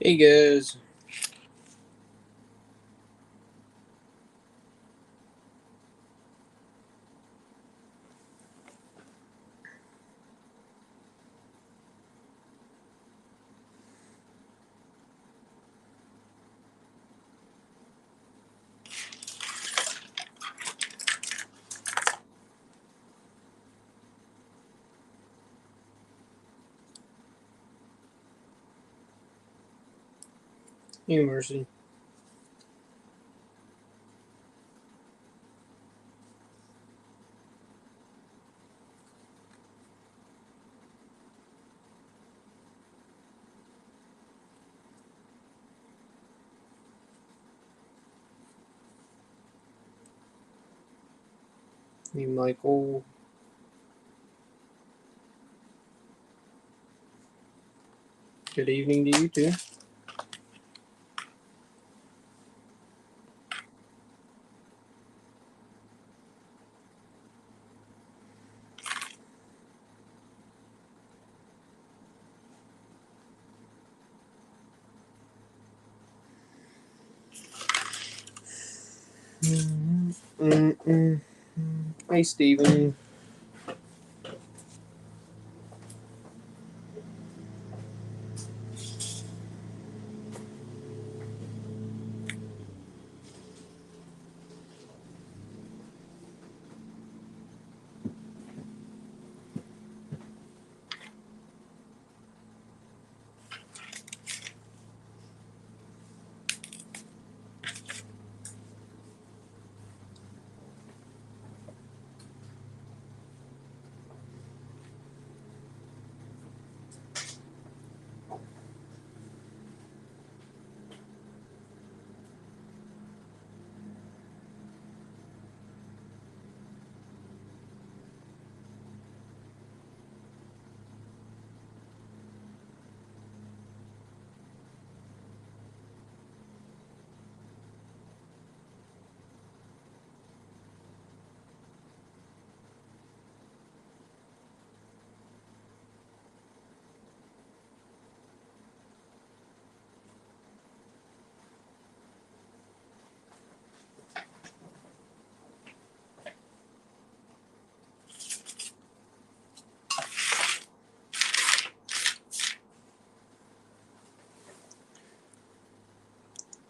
Hey guys. Hey Mercy. Hey Michael. Good evening to you too. Hey Steven.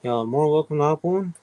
Y'all more welcome to hop on.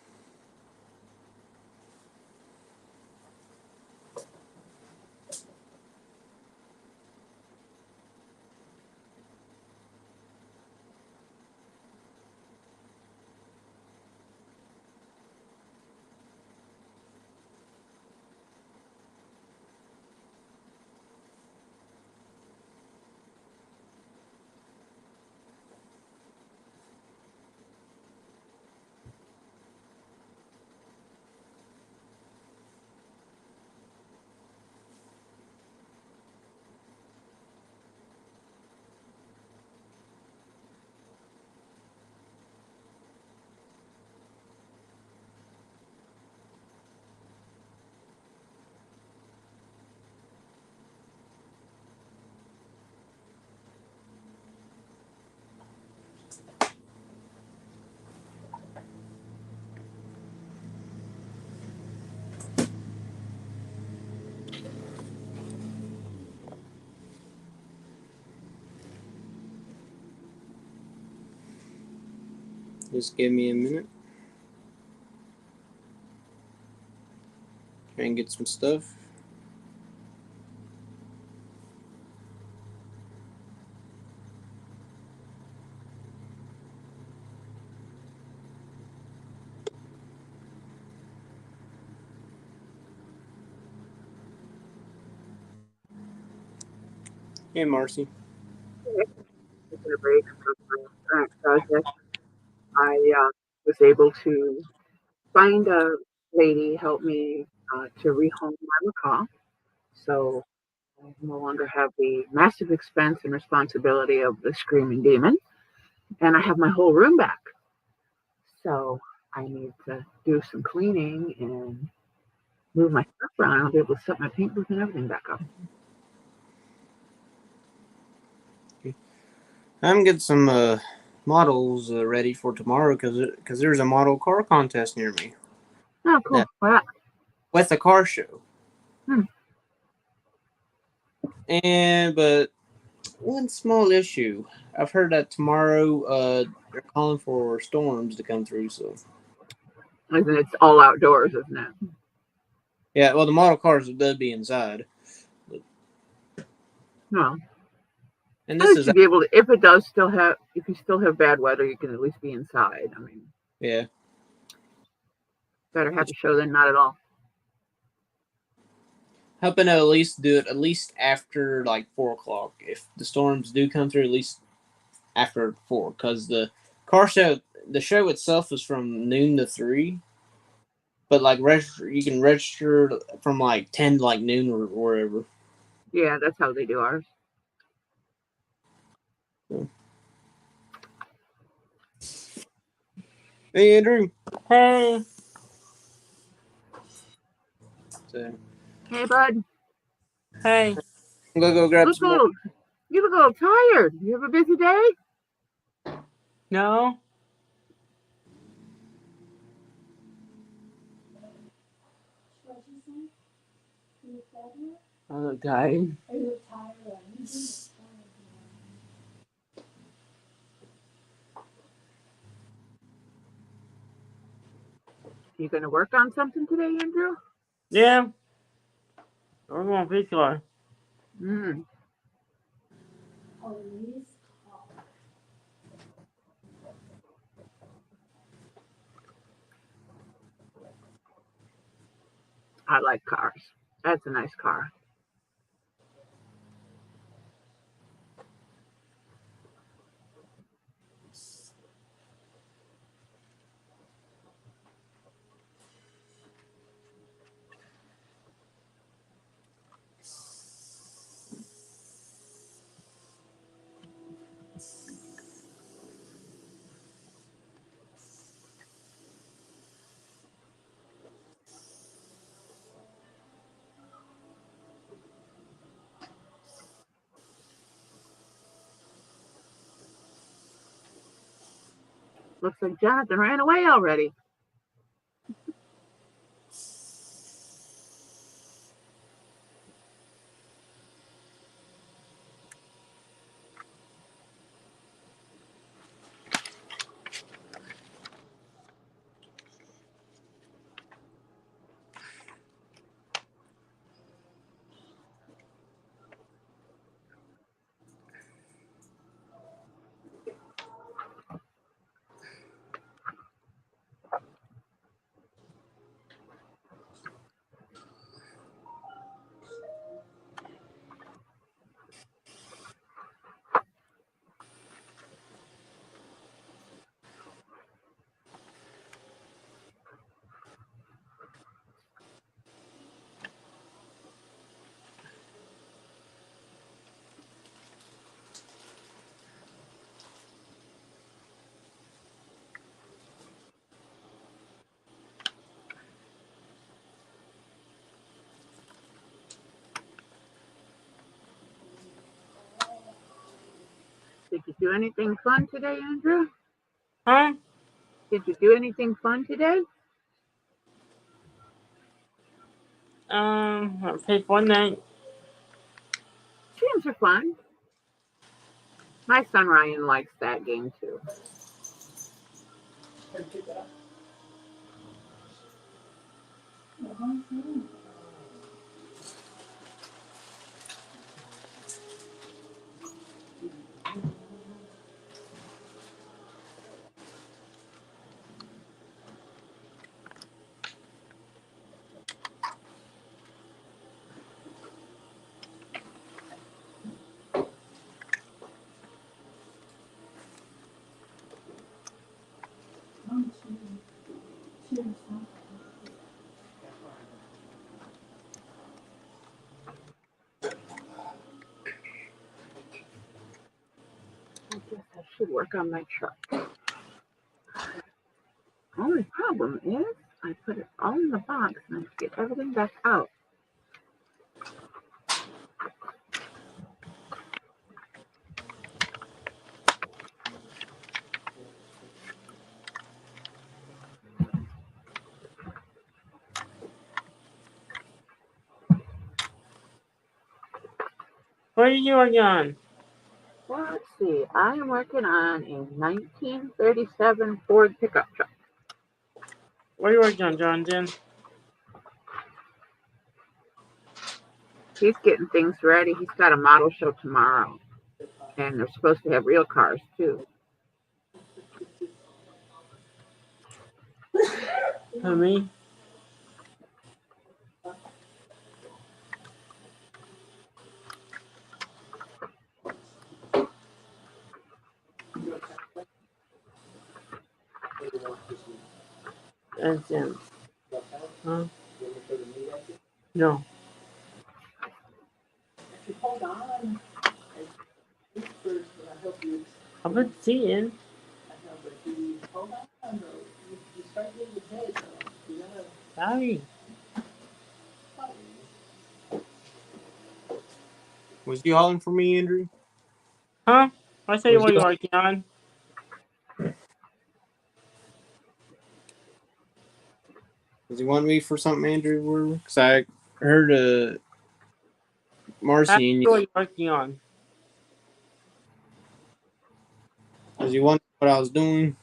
Just give me a minute. Try and get some stuff. Hey Marcy. Taking a break from my current project, I was able to find a lady help me to rehome my macaw. So I no longer have the massive expense and responsibility of the screaming demon, and I have my whole room back. So I need to do some cleaning and move my stuff around. I'll be able to set my paint booth and everything back up. I'm getting some models ready for tomorrow because there's a model car contest near me. Oh, cool. That Wow. with a car show. Hmm. But one small issue. I've heard that tomorrow they're calling for storms to come through. So And it's all outdoors, isn't it? yeah, well the model cars will be inside, No. and At this least is you'd be able to, if you still have bad weather, you can at least be inside. I mean, yeah. better have a show than not at all. Hoping to at least do it at least after like 4 o'clock. If the storms do come through, at least after 4, because car show the show itself is from noon to 3. But like you can register from like 10 to like noon or wherever. Yeah, that's how they do ours. So. Hey Andrew. Hey. So, Hey, bud. hey. I'm gonna go grab some more. You look a little tired. You have a busy day? No. I look tired. You going to work on something today, Andrew? Yeah. We're going to PCR. Mm. I like cars. That's a nice car. Looks like Jonathan ran away already. Did you do anything fun today, Andrew? Huh? Did you do anything fun today? I played Fortnite. Games are fun. My son Ryan likes that game too. I guess I should work on my truck. Only problem is I put it all in the box and I have to get everything back out. What are you working on? Well, let's see. I am working on a 1937 Ford pickup truck. What are you working on, Jonathan? He's getting things ready. He's got a model show tomorrow, and they're supposed to have real cars too. For me? That's Huh? No. I've been seeing. Sorry. Was you hollering for me, Andrew? Huh? I say Was what you you're working on. Was he wanting me for something, Andrew? Because I heard Marcy and you. What you're working on. Was he wondering what I was doing?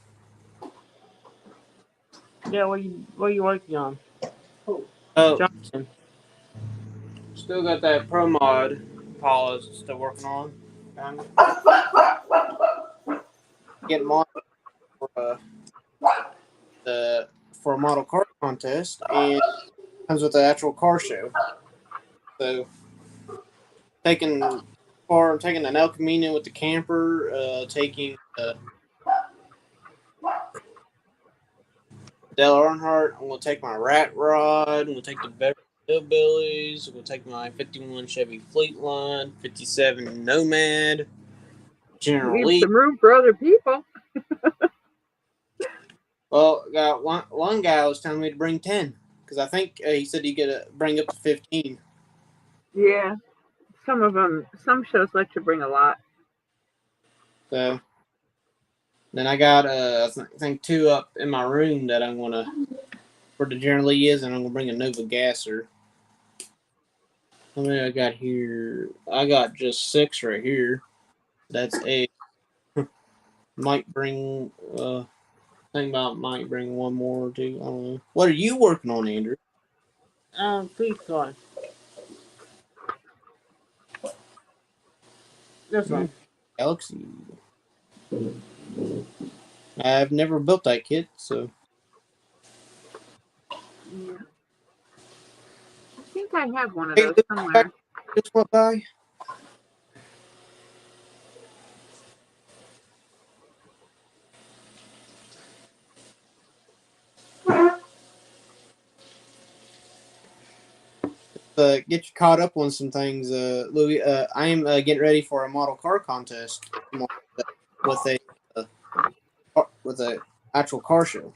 Yeah, what are you working on? Oh, Jonathan. still got that Pro Mod polish still working on. Getting mod for a model car contest, and comes with the actual car show. So taking an El Camino with the camper, taking Dale Earnhardt. I'm gonna take my Rat Rod. I'm gonna take the Beverly Hillbillies. I'm gonna take my '51 Chevy Fleetline, '57 Nomad, General Leave Lee. some room for other people. Well, got one guy was telling me to bring 10 because I think he said he could bring up to 15. Yeah, some shows let you bring a lot. So then I got I think 2 up in my room that I'm gonna where the General Lee is, and I'm gonna bring a Nova Gasser. How many I got here? I got just 6 right here. That's 8. Might bring think about might bring one more or 2. I don't know. What are you working on, Andrew? Please go. This one. Galaxy. I've never built that kit, so. Yeah, I think I have one of Hey, those look, somewhere. just what by? Get you caught up on some things, Louis. I am getting ready for a model car contest with a actual car show.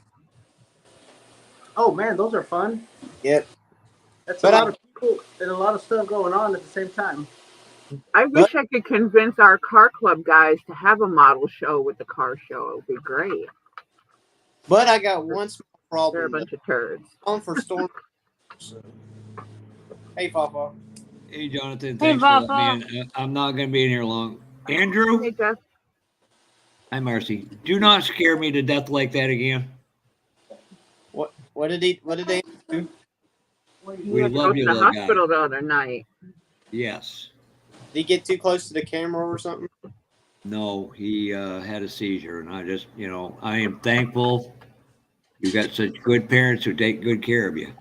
Oh man, those are fun. Yep. That's But a lot of people and a lot of stuff going on at the same time. I but wish I could convince our car club guys to have a model show with the car show. It would be great. but I got one small They're a problem though. bunch of turds. On for storm. So. Hey, Papa. Hey, Jonathan. Hey, Thanks for letting me Papa. in. I'm not going to be in here long. Andrew? Hey, Jeff. Hi, Marcy. Do not scare me to death like that again. What did they do? He We had to go love to you, the little guy. hospital the other night. Yes. Did he get too close to the camera or something? No, he had a seizure, and I just, I am thankful you got such good parents who take good care of you.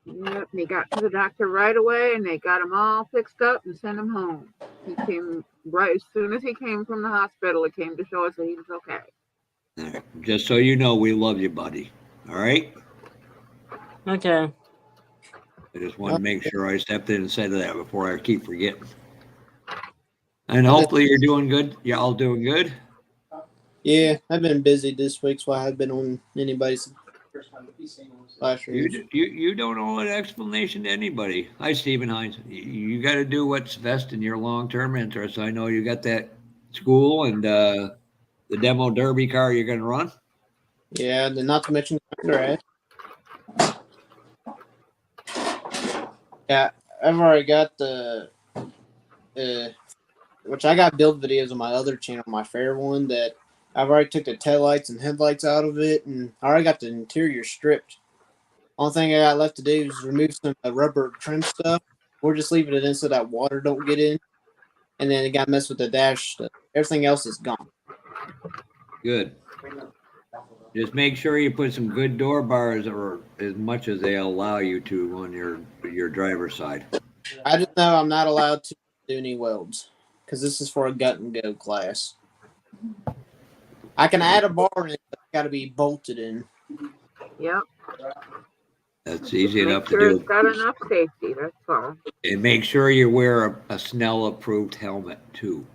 Yep, and he got to the doctor right away, and they got him all fixed up and sent him home. He came right as soon as he came from the hospital. It came to show us that he was okay. All right. Just so you know, we love you, buddy. All right? Okay. I just wanted to make sure I stepped in and said that before I keep forgetting. And I've been, hopefully you're doing good. You're all doing good. yeah, I've been busy this week, so I haven't been on anybody's last year's. You don't owe an explanation to anybody. Hi, Stephen Hines. You got to do what's best in your long term interest. I know you got that school and the demo derby car you're going to run. Yeah, then not to mention underage. Yeah, I've already got the which I got build videos on my other channel, my fair one, that I've already took the taillights and headlights out of it, and I already got the interior stripped. Only thing I got left to do is remove some rubber trim stuff, or just leaving it in so that water don't get in. And then it got messed with the dash stuff. Everything else is gone. Good. Just make sure you put some good door bars, or as much as they allow you to, on your driver's side. I just know I'm not allowed to do any welds because this is for a gut and go class. I can add a bar in it, but it's got to be bolted in. Yep. That's easy Make enough to sure do. it's got enough safety. That's all. And make sure you wear a Snell-approved helmet too.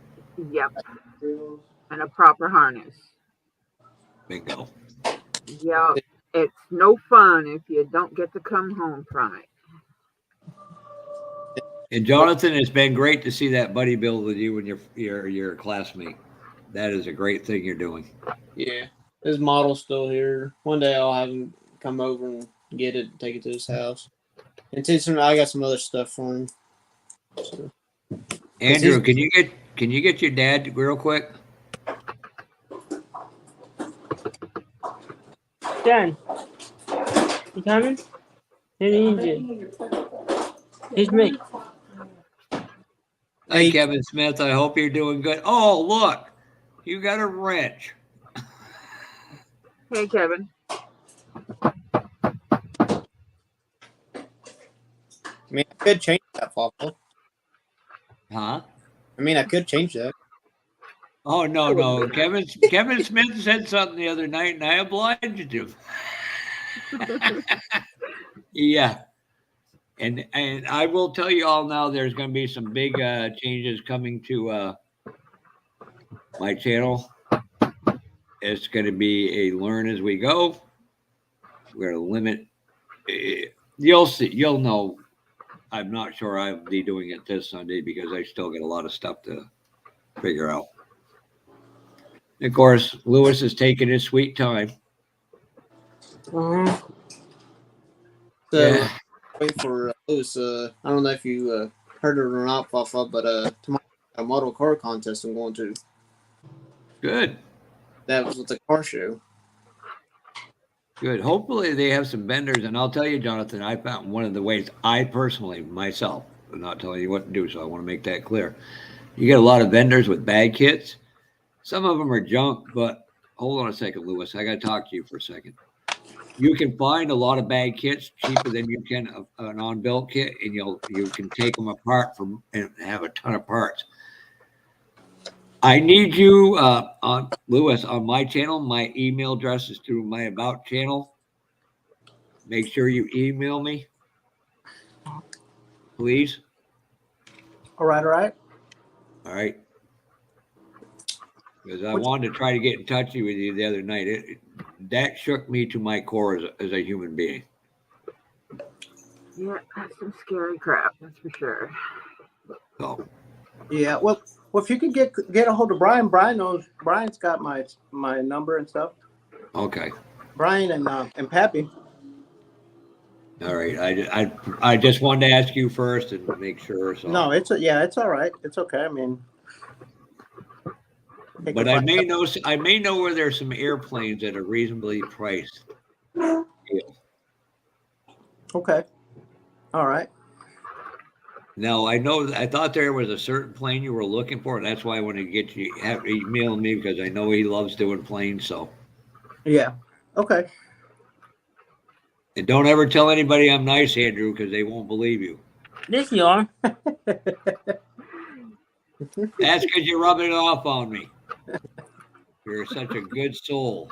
Yep. And a proper harness. Bingo. Yep. It's no fun if you don't get to come home from it. And Jonathan, it's been great to see that buddy build with you and your classmate. That is a great thing you're doing. Yeah, his model's still here. One day I'll have him come over and get it, and take it to his house, and teach him. I got some other stuff for him. So. Andrew, can you get your dad real quick? Dad, you coming? Who needs you? It's me. Hey, Kevin Smith, I hope you're doing good. Oh, look, you got a wrench. Hey, Kevin. I mean, I could change that, Papa. Huh? I mean, I could change that. Oh, no. Kevin Smith said something the other night, and I obliged him. Yeah. And I will tell you all now, there's going to be some big changes coming to my channel. It's going to be a learn as we go. We're going to limit. You'll see. You'll know. I'm not sure I'll be doing it this Sunday because I still got a lot of stuff to figure out. Of course, Lewis is taking his sweet time. Uh-huh. So, Yeah. wait for Lewis. I don't know if you heard it or not, Papa, but tomorrow a model car contest I'm going to. Good. That was with the car show. Good. Hopefully they have some vendors, and I'll tell you, Jonathan, I found one of the ways I personally, myself, I'm not telling you what to do, so I want to make that clear. You get a lot of vendors with bag kits. Some of them are junk, but hold on a second, Lewis. I got to talk to you for a second. You can find a lot of bag kits cheaper than you can an on-built kit, and you can take them apart and have a ton of parts. I need you, on Lewis, on my channel. My email address is through my About channel. Make sure you email me, please. All right. All right. Because I wanted to try to get in touch with you the other night. That shook me to my core as a human being. Yeah, that's some scary crap. That's for sure. So. Yeah. Well, if you could get a hold of Brian, Brian's got my number and stuff. Okay. Brian and Pappy. All right. I just wanted to ask you first and make sure. So. No, it's all right. It's okay. I mean, but I may know where there's some airplanes that are reasonably priced. Okay. All right. Now I thought there was a certain plane you were looking for, and that's why I wanted to get you email me because I know he loves doing planes. So. Yeah. Okay. And don't ever tell anybody I'm nice, Andrew, because they won't believe you. This you are. That's because you're rubbing it off on me. You're such a good soul.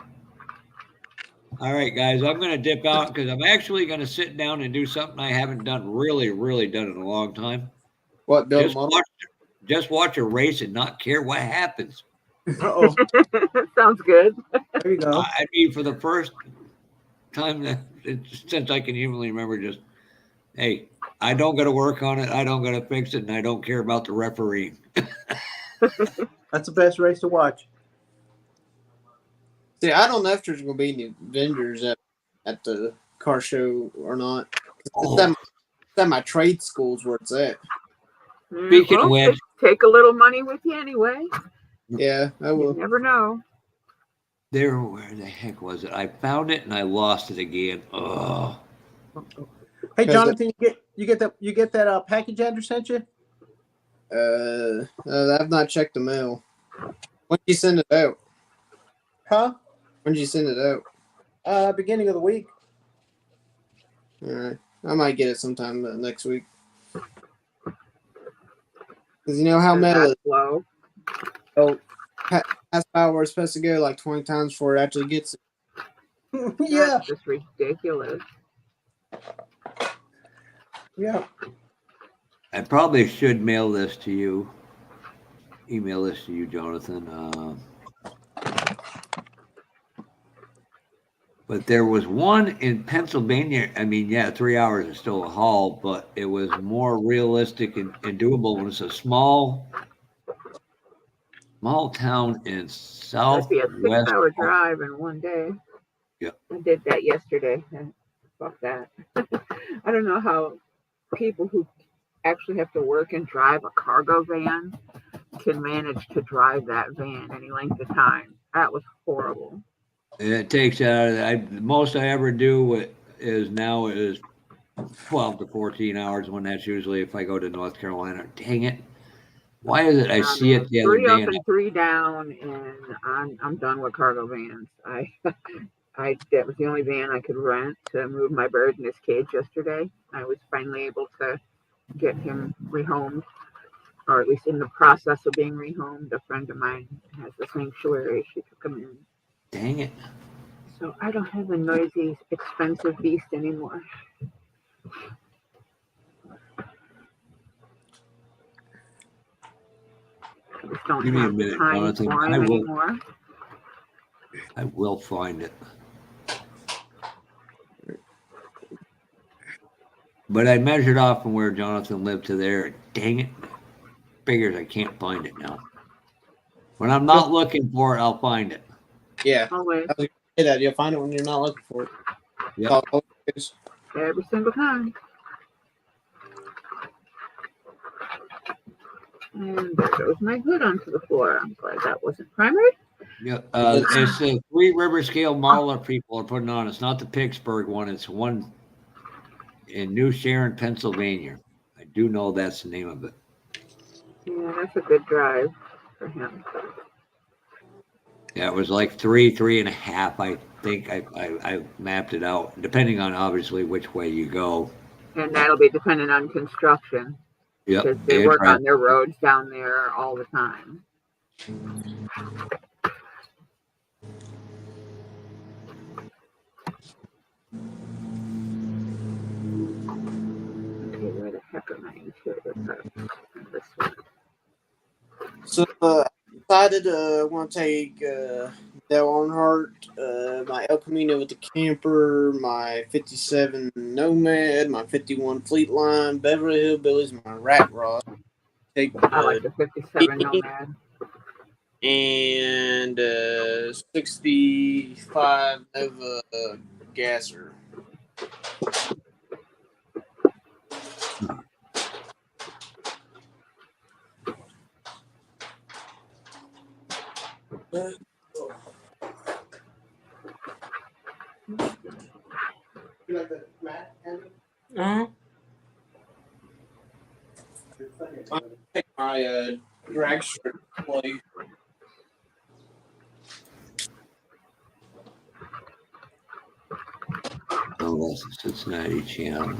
All right, guys, I'm going to dip out because I'm actually going to sit down and do something I haven't really done in a long time. What, build a model? Just watch a race and not care what happens. Uh-oh. Sounds good. There you go. I mean, for the first time since I can humanly remember, just, hey, I don't got to work on it. I don't got to fix it. And I don't care about the referee. That's the best race to watch. See, I don't know if there's going to be any vendors at the car show or not. It's at my trade schools where it's at. Speaking of Well, which, take a little money with you anyway. Yeah, I You will. never know. where the heck was it? I found it and I lost it again. Oh, Hey, Because Jonathan, you get that package Andrew sent you? I've not checked the mail. When did you send it out? Huh? When did you send it out? Beginning of the week. All right, I might get it sometime next week. Because you know how mail That's is. slow. Oh, past power we're supposed to go like 20 times before it actually gets it. Yeah. That's just ridiculous. Yeah. I probably should mail this to you. Email this to you, Jonathan. But there was one in Pennsylvania. I mean, yeah, 3 hours is still a haul, but it was more realistic and doable when it's a small town in That'd be a southwest. 6-hour drive in one day. Yeah. I did that yesterday. And fuck that. I don't know how people who actually have to work and drive a cargo van can manage to drive that van any length of time. That was horrible. And it takes the most I ever do is 12 to 14 hours when that's usually if I go to North Carolina. Dang it. Why is it I see it the other 3 day up and and 3 down, and I'm done with cargo vans. That was the only van I could rent to move my bird in his cage yesterday. I was finally able to get him rehomed, or at least in the process of being rehomed. A friend of mine has a sanctuary. She took him in. dang it. So I don't have a noisy, expensive beast anymore. I just don't Give me a have the minute, time Jonathan. for him anymore. I will find it. But I measured off from where Jonathan lived to there. Dang it. Figures I can't find it now. When I'm not looking for it, I'll find it. Yeah, Always, I was gonna say that you'll find it when you're not looking for it. Yep. every single time. And there goes my hood onto the floor. I'm glad that wasn't primary. Yeah, it's the Three River Scale model that people are putting on. It's not the Pittsburgh one. It's one in New Sharon, Pennsylvania. I do know that's the name of it. Yeah, that's a good drive for him. Yeah, it was like 3.5. I think I mapped it out, depending on obviously which way you go. And that'll be dependent on construction Yep. because they and work traffic. on their roads down there all the time. Okay, where the heck am I? Here, this one. So I decided I want to take Dale Earnhardt, my El Camino with the camper, my 57 Nomad, my 51 Fleetline, Beverly Hillbillies, my Rat Rod. Take I like the 57 Nomad. and 65 Nova Gasser. You like the mat, Andrew? Uh-huh. Take my drag strip play. Oh, that's the Cincinnati channel.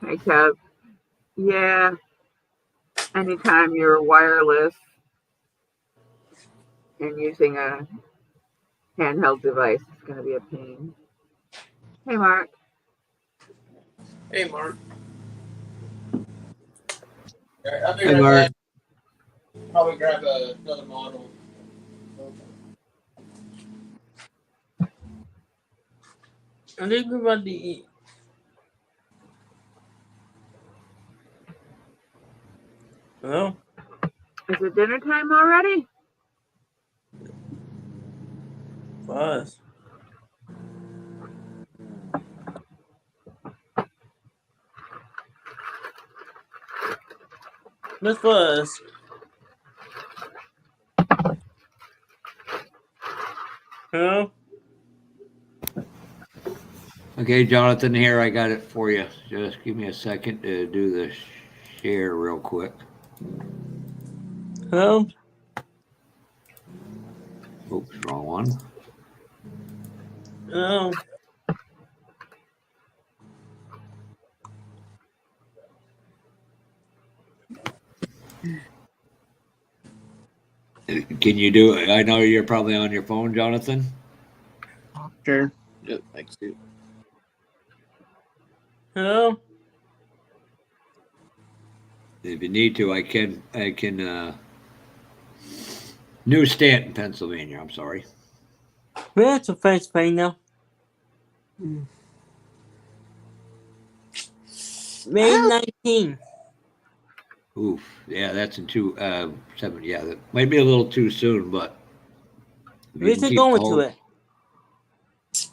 Hey, Kev. Yeah, anytime you're wireless and using a handheld device, it's going to be a pain. Hey, Mark. Hey, Mark. I'll be Hey, right Mark. back. Probably grab another model. I think we're about to eat. Well, Is it dinner time already? for us. This was. Hello? Okay, Jonathan, here I got it for you. Just give me a second to do the share real quick. Hello? Oops, wrong one. Hello? Can you do it? I know you're probably on your phone, Jonathan. Sure. Yep, thanks, dude. Hello? If you need to, I can. New Stanton, Pennsylvania. I'm sorry. Where's the face pain now? May 19. Oof. Yeah, that's in 7. Yeah, that might be a little too soon, but if you Where's can it keep going to hold- it?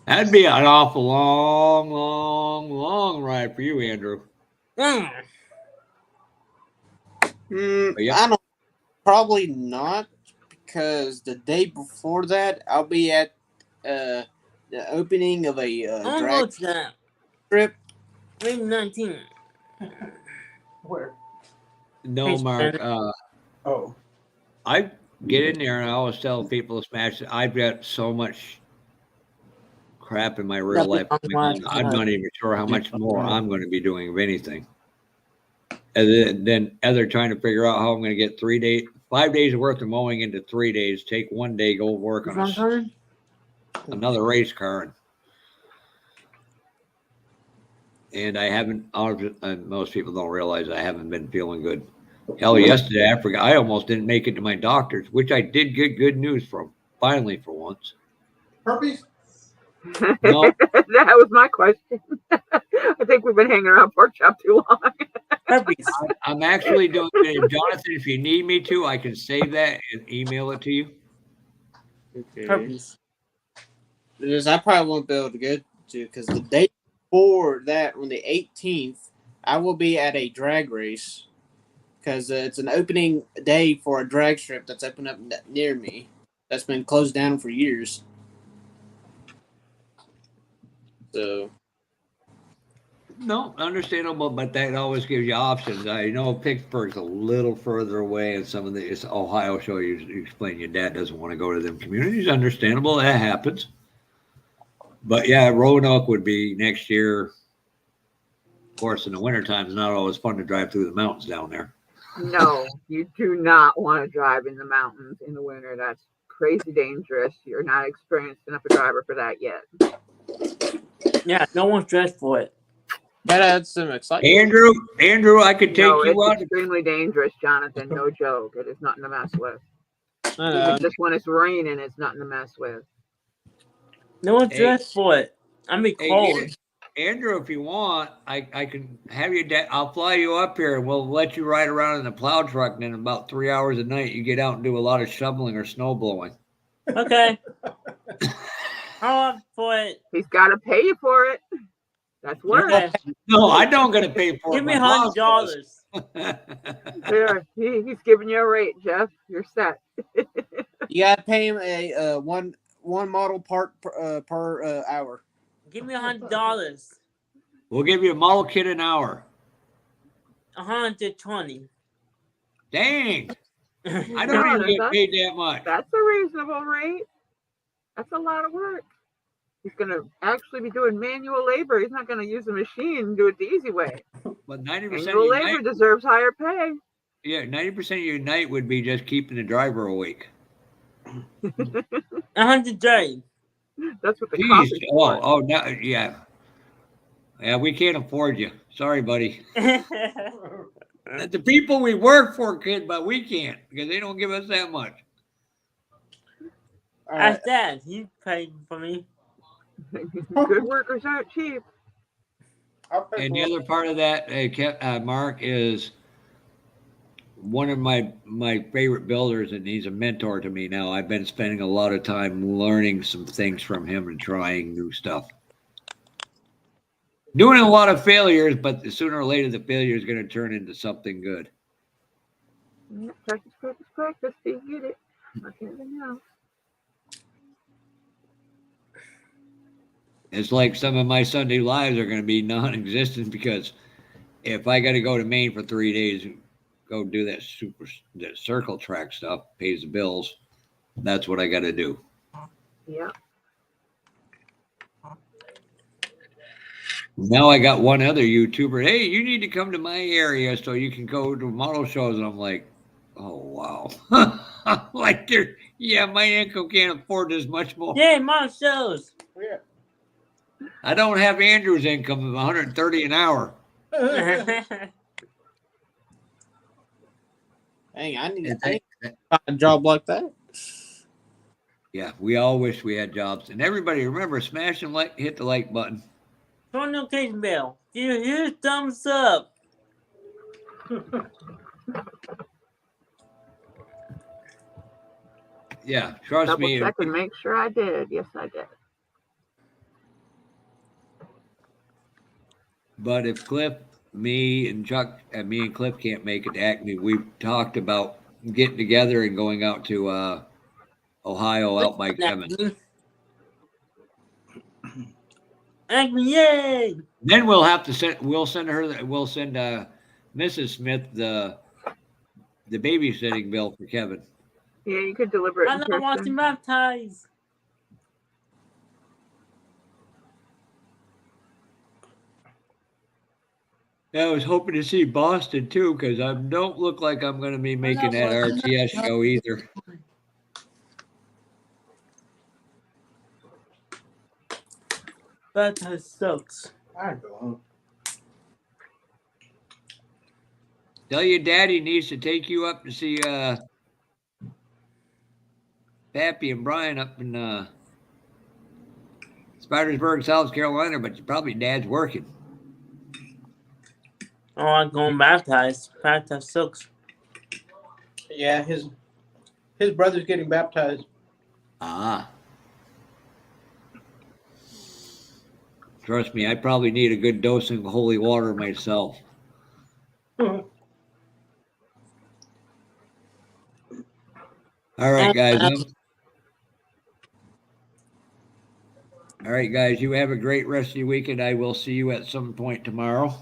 That'd be an awful long ride for you, Andrew. Mm. Yeah. I don't. Probably not, because the day before that I'll be at the opening of a I'm gonna drag go to that. strip. May 19. Where? No, Thanks, Mark. Ben. Oh. I get in there and I always tell people to smash it. I've got so much crap in my real life going on. I'm not even sure how much more I'm going to be doing, if anything. And then they're trying to figure out how I'm going to get 5 days worth of mowing into 3 days, take 1 day, go work on another race car. And I haven't, most people don't realize I haven't been feeling good. Hell, yesterday I almost didn't make it to my doctor's, which I did get good news from, finally for once. Herpes? No. That was my question. I think we've been hanging around pork chop too long. Herpes. I'm actually doing it. Jonathan, if you need me to, I can save that and email it to you. Okay. Herpes. Because I probably won't be able to go to, because the day before that, on the 18th, I will be at a drag race, because it's an opening day for a drag strip that's opened up near me. That's been closed down for years. So. No, understandable, but that always gives you options. I know Pittsburgh's a little further away, and some of it's Ohio show. You explain your dad doesn't want to go to them communities. Understandable, that happens. But yeah, Roanoke would be next year. Of course, in the wintertime, it's not always fun to drive through the mountains down there. No, you do not want to drive in the mountains in the winter. That's crazy dangerous. You're not experienced enough a driver for that yet. Yeah, no one's dressed for it. Gotta add some excitement. Andrew, I could take No, you it's out. extremely dangerous, Jonathan. No joke. It is nothing to mess with. Even just when it's raining, it's nothing to mess with. No one's dressed for it. I mean, cold. Andrew, if you want, I can have your dad. I'll fly you up here, and we'll let you ride around in the plow truck. And in about 3 hours a night, you get out and do a lot of shoveling or snow blowing. Okay. How up for it? He's got to pay you for it. That's work. Okay. No, I don't got to pay for it. Give me My boss $100. There, he's giving you a rate, Jeff. You're set. You gotta pay him a one model part per hour. Give me $100. We'll give you a model kit an hour. 120. Dang. I No, don't even get that's- paid that much. That's a reasonable rate. That's a lot of work. He's going to actually be doing manual labor. He's not going to use a machine and do it the easy way. But 90% of Manual your labor night, deserves higher pay. yeah, 90% of your night would be just keeping the driver awake. 130. That's what the Jeez. coffee's for. Oh, now, yeah. Yeah, we can't afford you. Sorry, buddy. The people we work for could, but we can't because they don't give us that much. All right. Ask Dad. He paid for me. Good workers aren't cheap. And the other part of that, Mark, is one of my favorite builders, and he's a mentor to me now. I've been spending a lot of time learning some things from him and trying new stuff. Doing a lot of failures, but sooner or later the failure is going to turn into something good. Yeah, practice, practice, practice. Do you get it? Like anything else. It's like some of my Sunday lives are going to be non-existent because if I got to go to Maine for 3 days, go do that circle track stuff, pays the bills. That's what I got to do. Yeah. Now I got one other YouTuber. Hey, you need to come to my area so you can go to model shows. And I'm like, oh wow, like yeah, my income can't afford this much more. Yay, mom shows. Yeah. I don't have Andrew's income of 130 an hour. Dang, I need And a job like that. yeah, we all wish we had jobs. And everybody remember, smash and hit the like button. Turn the notification bell. Here's thumbs up. Yeah, trust Double me. check and make sure I did. Yes, I did. But if Cliff, me and Chuck, me and Cliff can't make it to Acme, we've talked about getting together and going out to Ohio out by Kevin. Acme, yay! Then we'll have to send. We'll send Mrs. Smith the babysitting bill for Kevin. Yeah, you could deliver it I in don't want to person. baptize. I was hoping to see Boston too, because I don't look like I'm going to be making that RTS show either. Baptize sucks. I go home. Tell your daddy needs to take you up to see Pappy and Brian up in Spidersburg, South Carolina, but probably Dad's working. Oh, I'm going baptized. Baptize sucks. Yeah, his brother's getting baptized. Ah. Trust me, I probably need a good dose of holy water myself. All right, guys. All right, guys. You have a great rest of your weekend. I will see you at some point tomorrow.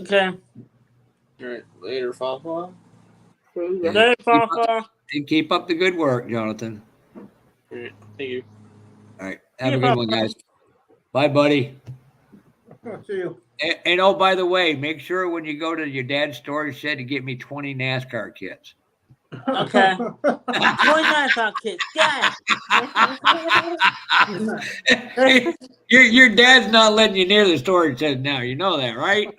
Okay. All right, later, Papa. See ya. Later, Papa. And keep up the good work, Jonathan. All right, thank you. All right. Have a good one, guys. Bye, buddy. See you. And oh, by the way, make sure when you go to your dad's storage shed to get me 20 NASCAR kits. Okay. 29 kids. Yeah. Your dad's not letting you near the storage shed now. You know that, right?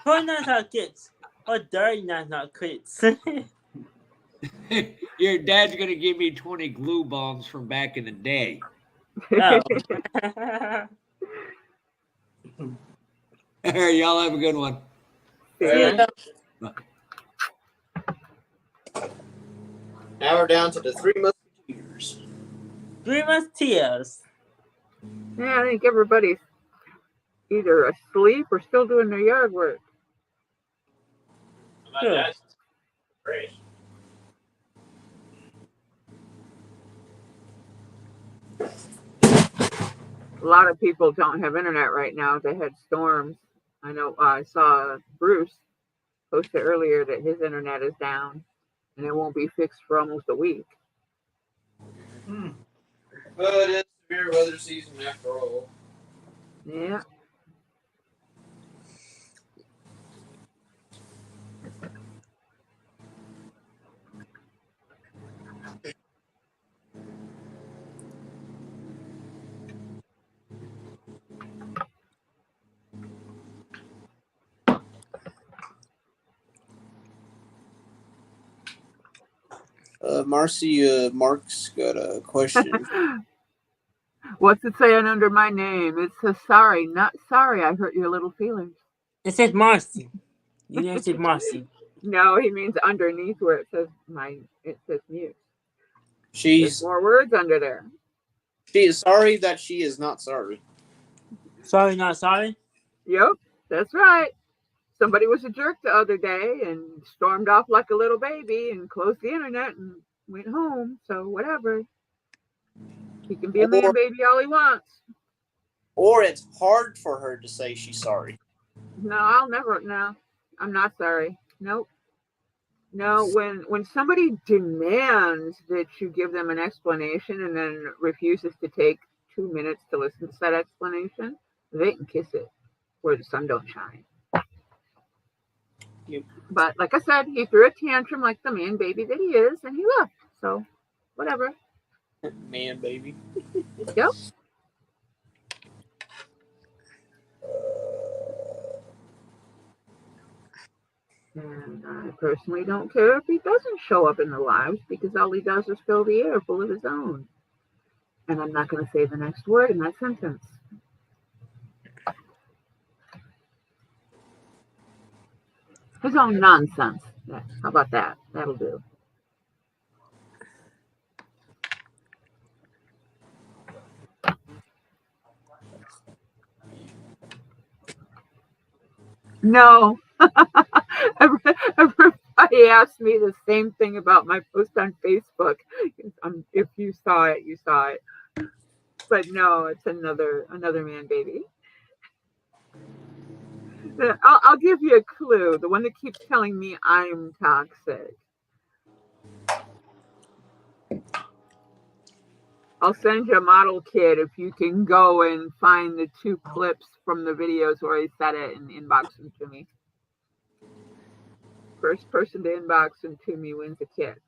29 kids. Or 39 kids. Your dad's gonna give me 20 glue bombs from back in the day. Oh. All right, y'all have a good one. Yeah. Now we're down to the Three Musketeers. 3 Musketeers. Yeah, I think everybody's either asleep or still doing their yard work. Sure. Great. A lot of people don't have internet right now. They had storms. I know I saw Bruce posted earlier that his internet is down and it won't be fixed for almost a week. But it is severe weather season after all. Yeah. Marcy, Mark's got a question. What's it saying under my name? It says sorry, not sorry. I hurt your little feelings. It says Marcy. You never said Marcy. No, he means underneath where it says it says mute. There's She's more words under there. she is sorry that she is not sorry. Sorry, not sorry. Yep, that's right. somebody was a jerk the other day and stormed off like a little baby and closed the internet and went home. So whatever. He can be a man Or baby all he wants. or it's hard for her to say she's sorry. No, I'll never. No, I'm not sorry. Nope. No, when somebody demands that you give them an explanation and then refuses to take 2 minutes to listen to that explanation, they can kiss it where the sun don't shine. Yep. But like I said, he threw a tantrum like the man baby that he is, and he left. So, whatever. Man, baby. Yep. And I personally don't care if he doesn't show up in the lives because all he does is fill the air full of his own. And I'm not going to say the next word in that sentence. His own nonsense. Yeah, how about that? That'll do. No. Everybody asked me the same thing about my post on Facebook. If you saw it, you saw it. But no, it's another man baby. I'll give you a clue. The one that keeps telling me I'm toxic. I'll send you a model kit if you can go and find the 2 clips from the videos where he said it and inbox them to me. First person to inbox them to me wins a kit.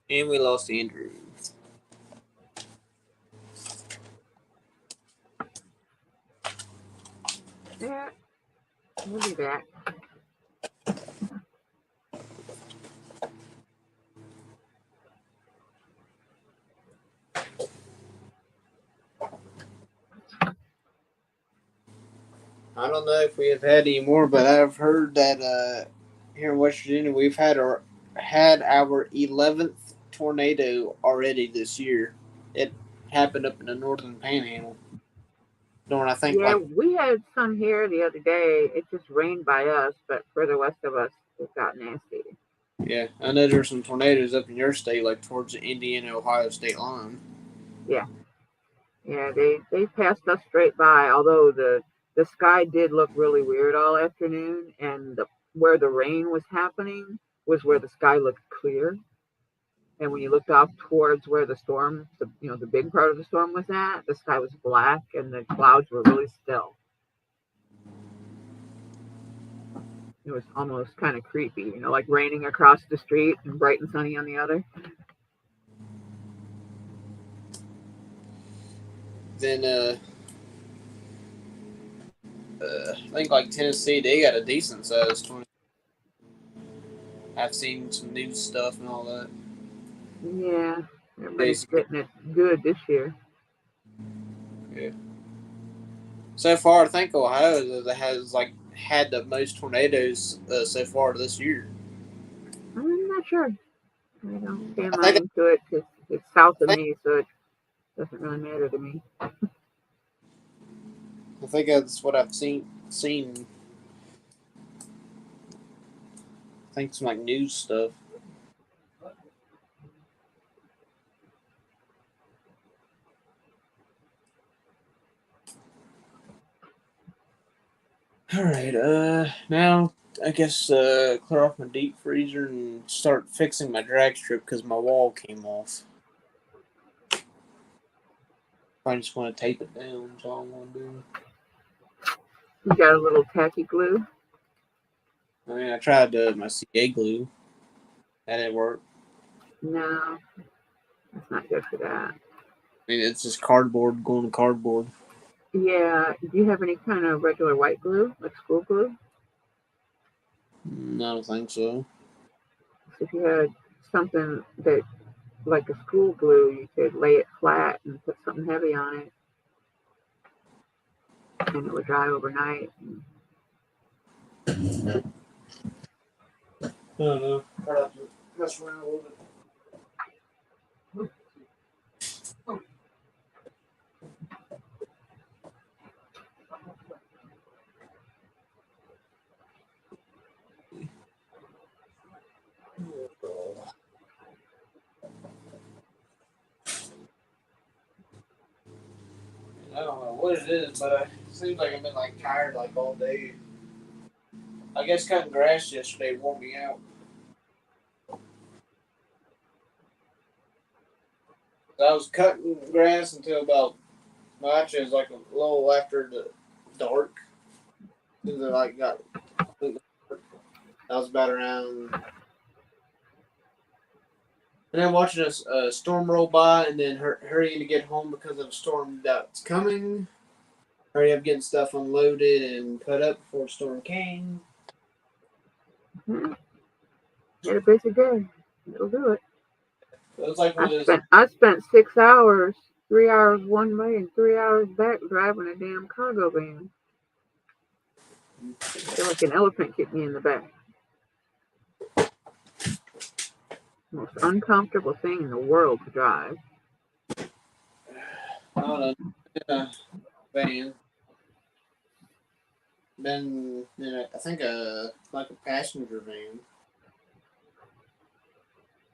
And we lost Andrew. Yeah, we'll be back. I don't know if we have had any more, but I've heard that here in West Virginia we've had our 11th tornado already this year. It happened up in the northern panhandle. During I think Yeah, like we had some here the other day. It just rained by us, but for the rest of us, it got nasty. yeah, I know there's some tornadoes up in your state, like towards the Indiana Ohio state line. Yeah, yeah, they passed us straight by. Although the sky did look really weird all afternoon, and where the rain was happening was where the sky looked clear. And when you looked off towards where the storm, the big part of the storm was at, the sky was black and the clouds were really still. It was almost kind of creepy, like raining across the street and bright and sunny on the other. Then I think like Tennessee, they got a decent sized tornado. I've seen some news stuff and all that. Yeah, everybody's Basically, getting it good this year. yeah. So far, I think Ohio has like had the most tornadoes so far this year. I'm not sure. I don't pay I think mind to it because it's south of I think, me, so it doesn't really matter to me. I think that's what I've seen. I think some like news stuff. All right. Now I guess clear off my deep freezer and start fixing my drag strip because my wall came off. I just want to tape it down. That's all I'm gonna do. You got a little tacky glue? I mean, I tried my CA glue. That didn't work. No, that's not good for that. I mean, it's just cardboard going to cardboard. Yeah, do you have any kind of regular white glue, like school glue? I don't think so. If you had something that, like a school glue, you could lay it flat and put something heavy on it, and it would dry overnight. I don't know. I'd have to mess around a little bit. I don't know what it is, but it seems like I've been like tired like all day. I guess cutting grass yesterday wore me out. I was cutting grass until about, well, actually it was like a little after the dark. Because it like got, I was about around, and then watching a storm roll by, and then hurrying to get home because of a storm that's coming. Hurry up getting stuff unloaded and put up before the storm came. Yeah. Get a busy day. It'll do it. It was like one of those. I spent 6 hours, 3 hours one way and 3 hours back driving a damn cargo van. I feel like an elephant kicked me in the back. Most uncomfortable thing in the world to drive. I don't know. In a van. Been in a, I think like a passenger van.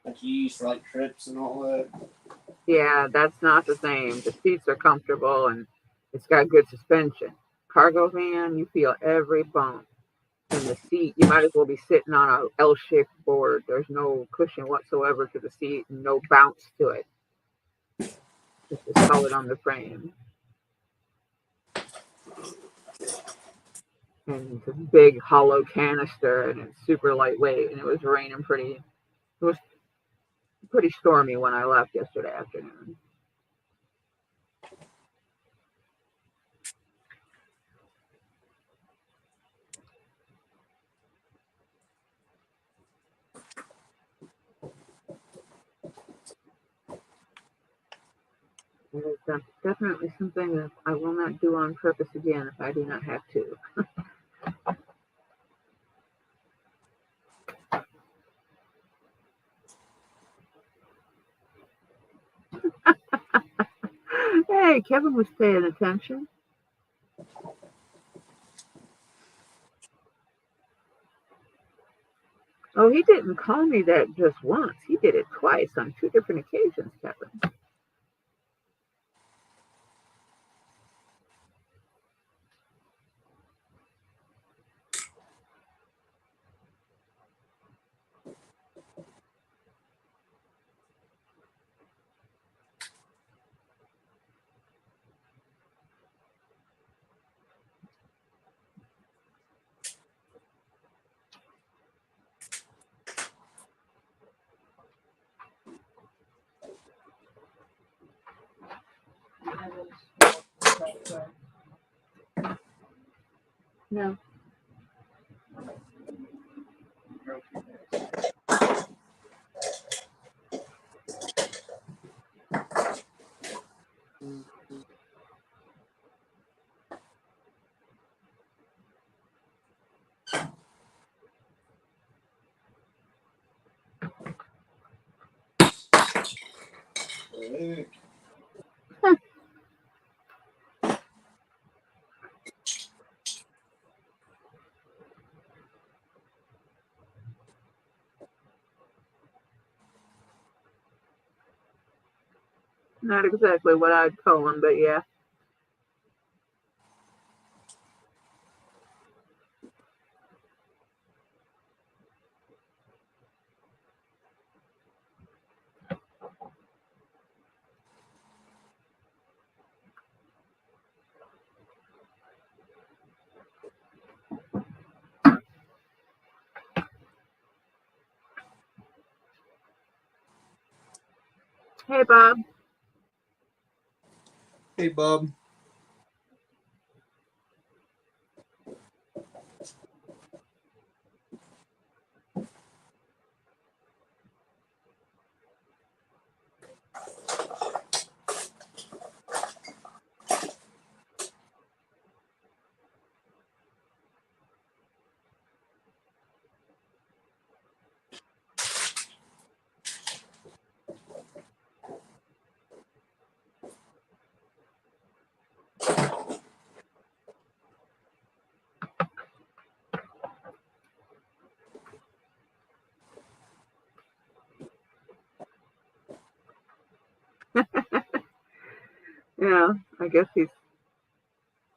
Like you use for like trips and all that. Yeah, that's not the same. The seats are comfortable and it's got good suspension. Cargo van, you feel every bump. And the seat, you might as well be sitting on a L-shaped board. There's no cushion whatsoever to the seat and no bounce to it. It's just solid on the frame. And it's a big hollow canister and it's super lightweight and it was raining it was pretty stormy when I left yesterday afternoon. And it's definitely something that I will not do on purpose again if I do not have to. Hey, Kevin was paying attention. Oh, he didn't call me that just once. He did it twice on 2 different occasions, Kevin. No. Not exactly what I'd call him, but yeah. Hey, Bob. Hey, Bob. Yeah, I guess he's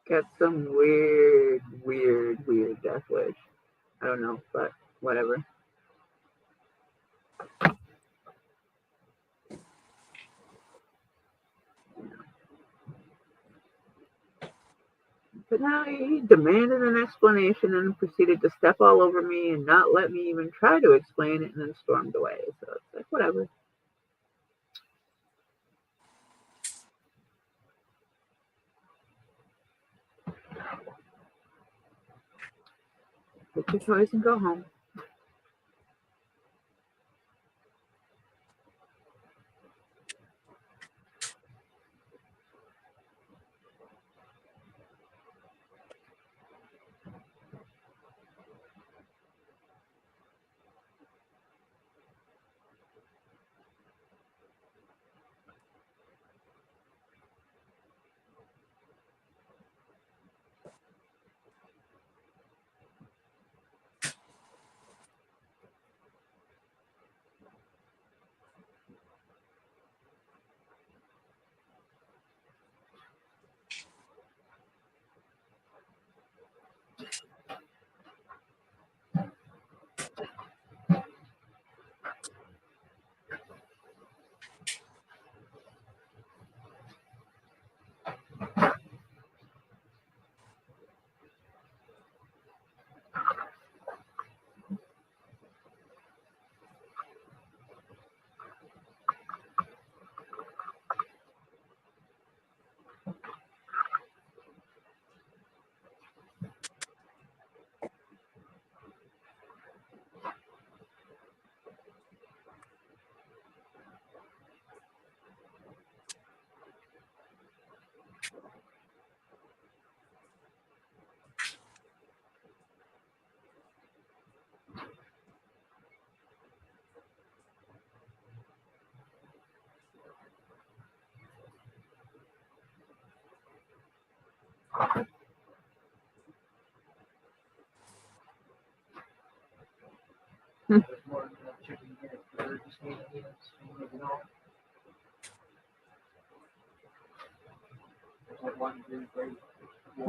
got some weird death wish. I don't know, but whatever. But now he demanded an explanation and proceeded to step all over me and not let me even try to explain it and then stormed away. So it's like, whatever. Get your toys and go home.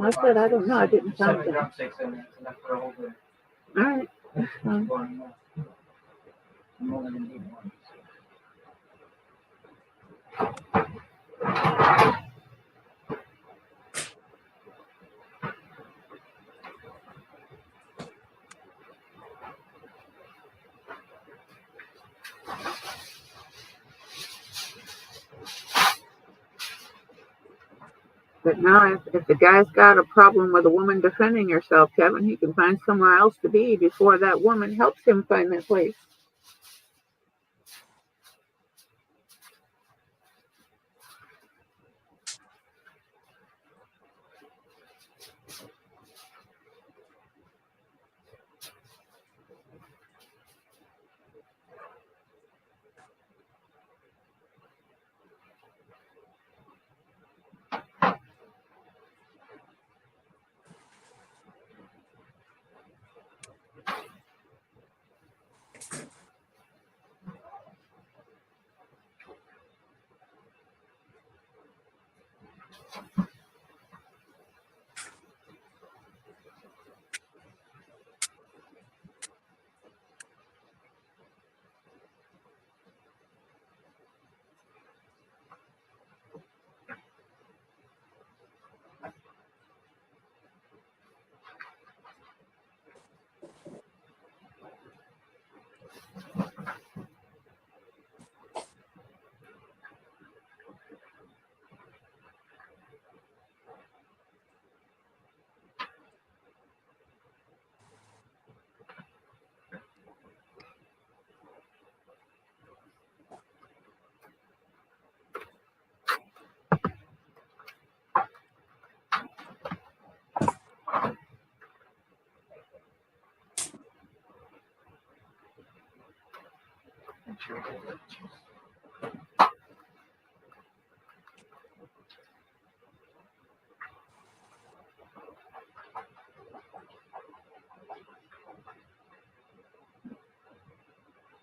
I said, I don't know. I didn't count them. All right. That's fine. But now, if the guy's got a problem with a woman defending herself, Kevin, he can find somewhere else to be before that woman helps him find that place.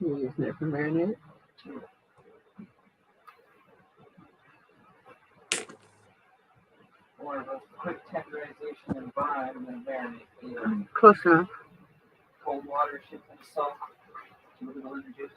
You're using it for marinade? more of a quick tenderization than brine and then marinate. Close enough. Cold water, shift and salt to the lemon juice.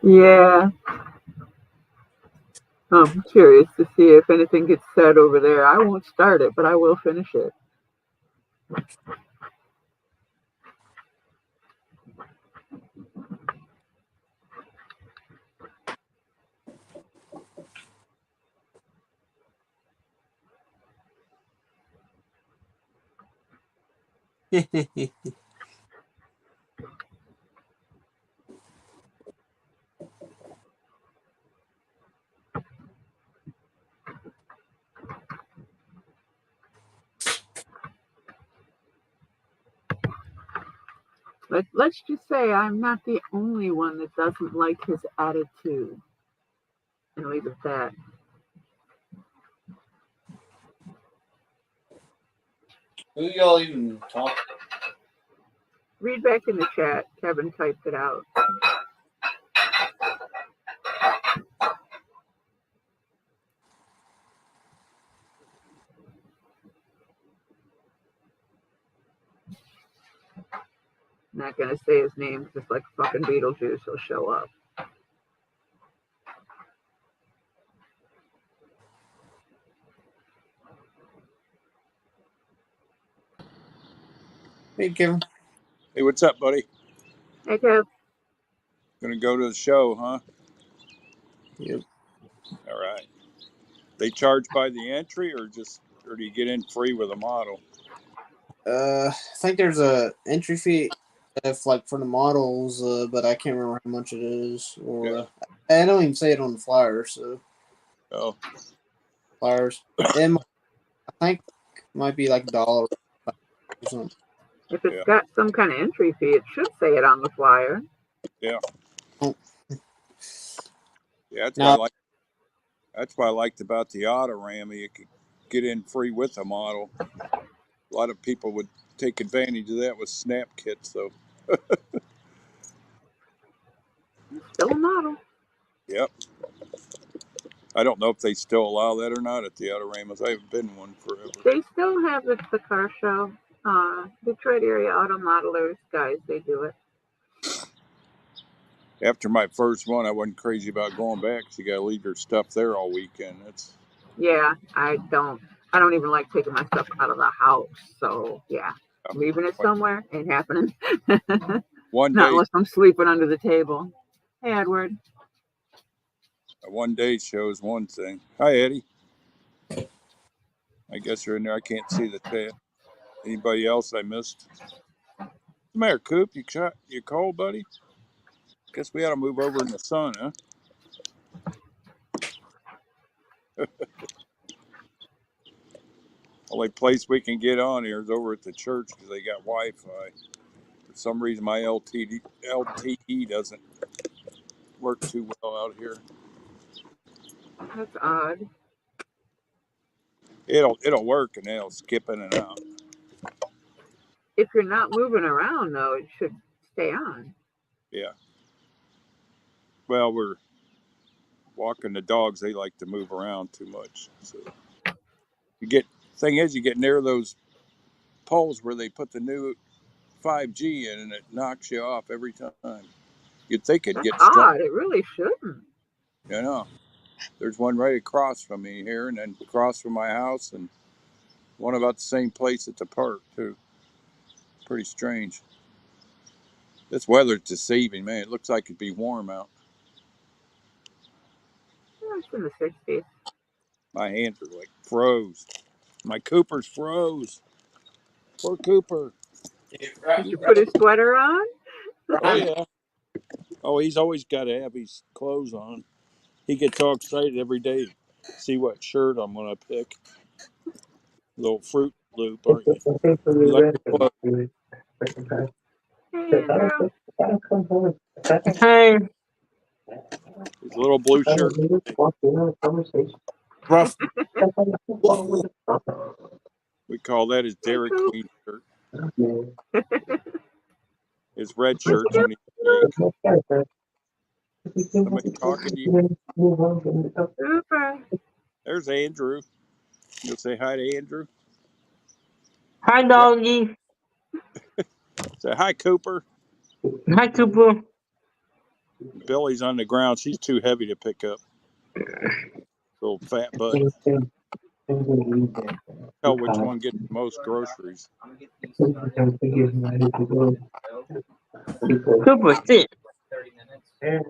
Yeah. I'm curious to see if anything gets said over there. I won't start it, but I will finish it. Let's just say I'm not the only one that doesn't like his attitude. And leave it at that. Who y'all even talk? Read back in the chat. Kevin typed it out. I'm not going to say his name just like fucking Beetlejuice. He'll show up. Hey, Kevin. Hey, what's up, buddy? Hey, Kev. Gonna go to the show, huh? Yep. All right. They charge by the entry, or do you get in free with a model? I think there's a entry fee if like for the models, but I can't remember how much it is. Or Yeah. I don't even say it on the flyer. So Oh, flyers, I think might be like $1 or something. If it's yeah, got some kind of entry fee, it should say it on the flyer. yeah, Oh, yeah. now, That's what I liked about the Autorama. You could get in free with a model. A lot of people would take advantage of that with snap kits, though. It's still a model. Yep. I don't know if they still allow that or not at the Autoramas. I haven't been one forever. They still have the car show. Detroit area auto modelers, guys, they do it. After my first one, I wasn't crazy about going back because you got to leave your stuff there all weekend. Yeah, I don't even like taking my stuff out of the house. So yeah, leaving it somewhere ain't happening. One Not day, unless I'm sleeping under the table. Hey, Edward. a one-day show is one thing. Hi, Eddie. I guess you're in there. I can't see the chat. Anybody else I missed? What's the matter, Coop? You cold, buddy? Guess we ought to move over in the sun, huh? Only place we can get on here is over at the church because they got Wi-Fi. For some reason, my LTE doesn't work too well out here. That's odd. It'll work and it'll skip in and out. If you're not moving around, though, it should stay on. Yeah. Well, we're walking the dogs. They like to move around too much. So thing is, you get near those poles where they put the new 5G in, and it knocks you off every time. You'd think it'd That's get strong. odd. It really shouldn't. You know, there's one right across from me here, and then across from my house, and one about the same place at the park too. Pretty strange. This weather's deceiving, man. It looks like it'd be warm out. Yeah, it's in the 60s. My hands are like froze. My Cooper's froze. Poor Cooper. Did you put his sweater on? Oh yeah. Oh, he's always got to have his clothes on. He gets all excited every day to see what shirt I'm gonna pick. Little Fruit Loop, aren't you? You like your clothes. Hey, Andrew. Hey. His little blue shirt. Rough. We call that his Hey, Dairy Coop. Queen shirt. His red shirts when he's big. Somebody talking to you. Super. There's Andrew. You'll say hi to Andrew. Hi, doggy. Say hi, Cooper. Hi, Cooper. Billy's on the ground. She's too heavy to pick up. Little fat butt. Tell which one gets the most groceries. Cooper, sit.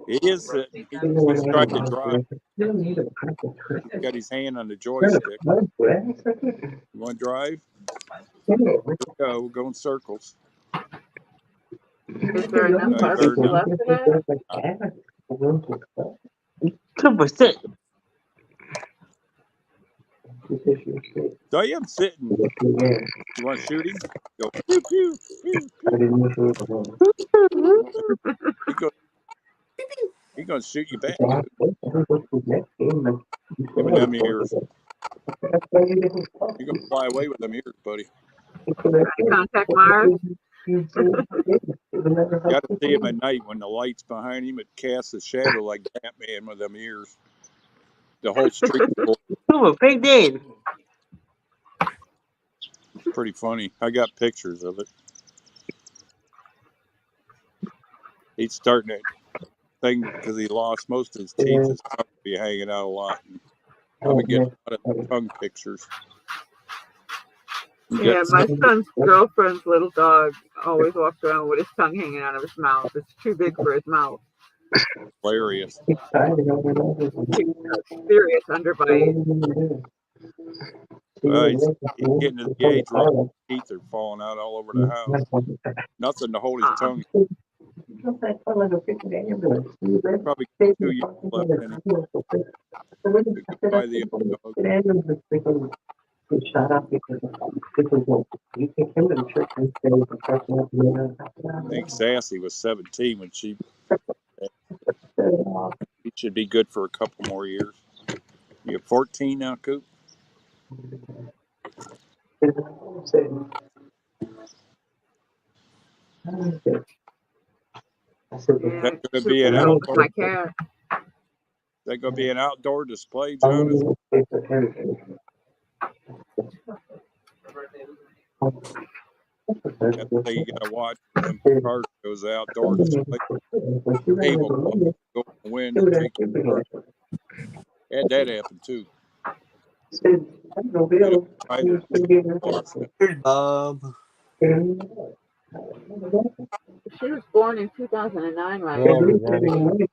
He is sitting. He's trying to drive. He's got his hand on the joystick. You want to drive? Let's go. We'll go in circles. Is there enough You better barbecue not. left of that? Cooper, sit. So I am sitting. You want to shoot him? Go pew pew pew pew. He gonna shoot you back. Give me them ears. You're gonna fly away with them ears, buddy. Contact Mars. Got to see him at night when the light's behind him. It casts a shadow like Batman with them ears. The whole street full. Cooper, big day. It's pretty funny. I got pictures of it. He's starting that thing because he lost most of his teeth. His tongue will be hanging out a lot. I'm gonna get a lot of tongue pictures. Yeah, my son's girlfriend's little dog always walks around with his tongue hanging out of his mouth. It's too big for his mouth. Hilarious. Serious underbite. He's getting to the age where his teeth are falling out all over the house. Nothing to hold his tongue. Probably 2 years left in him. Goodbye, the old dog. I think Sassy was 17 when she. He should be good for a couple more years. You're 14 now, Coop? Yeah, That's going to be an my cat. That going to be an outdoor display, Jonathan? That's the thing you got to watch. Them car shows, the outdoor display. Cable go in the wind and take your car. Had that happen too. Bob. She was born in 2009, right? Yeah, everybody. Somebody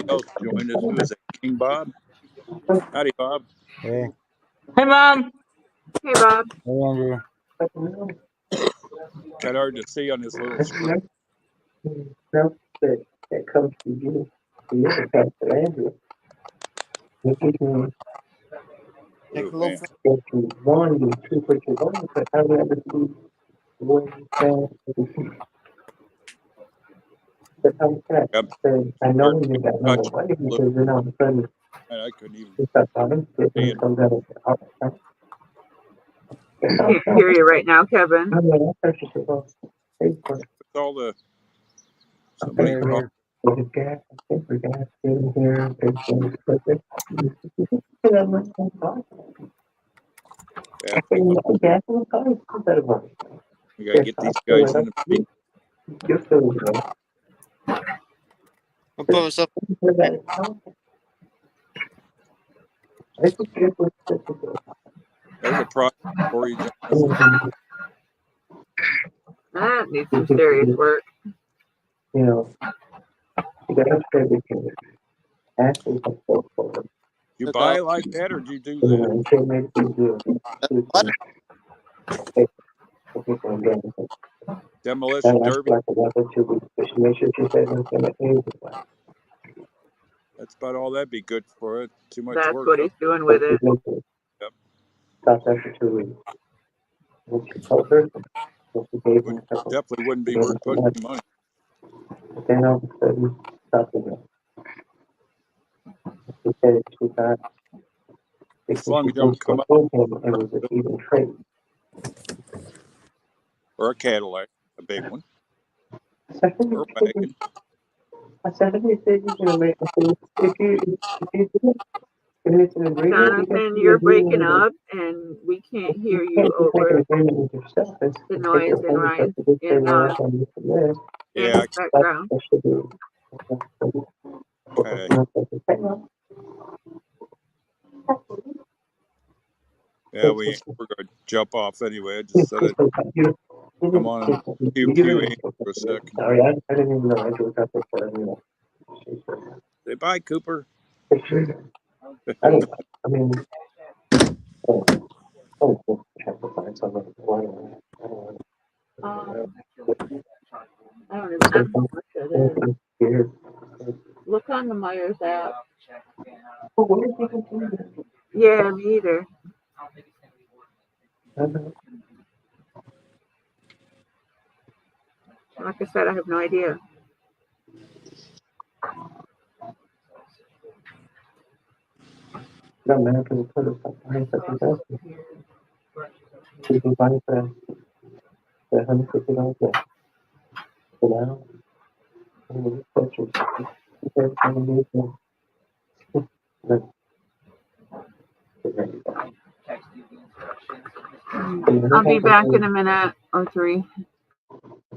else joined us. Who is it? King Bob? Howdy, Bob. Hey, Hey, Mom. Hey, Bob. hey, Andrew. Kind of hard to see on this little screen. Take a Oh, little. I couldn't even stand. Can't hear you right now, Kevin. It's all the somebody called. Yeah, we gotta get these guys in the feet. I'll put myself. There's a project for you, Jonathan. That needs some serious work. Ashley has so forward. You That's buy all. it like that, or do you do You that? know, she made it easier. What? Demolition That lasts derby. like another 2 weeks, but she made sure she said it's gonna age. That's about all that'd be good for it. Too much That's work, what huh? he's doing with it. Yep. Stopped after 2 weeks. And she told her, so she gave him a couple. Definitely wouldn't be Gave him worth some putting money. money. But then all of a sudden, stopped again. She said she got As long she as you don't thinks come what up told him it was an even trade. or a Cadillac, a big one, So I said, or a wagon. I said, he said you're gonna make. I said, if you do it, and it's an agreement, you got to Jonathan, be you're breaking agreeing with it. up and we can't You hear you can't just make an over agreement with yourself and the take noise it in upon yourself Ryan to just say, in well, I'm going to do this. Yeah, Andy's I That's background. what should be. kind of. Yeah, we're gonna jump off anyway. I just said it. Come on, pew Andrew for a second. Sorry, I didn't even know Andrew was out there for you. Say bye, Cooper. I don't know. I mean, have to find somebody. I don't I don't even know how much it is. Here. Look on the Myers app. Oh, where did you go? Yeah, me either. Like I said, I have no idea. No, man, can put us up behind something else. We can find the $150 there. So now, I'm going to put your I'll be back in a minute or three.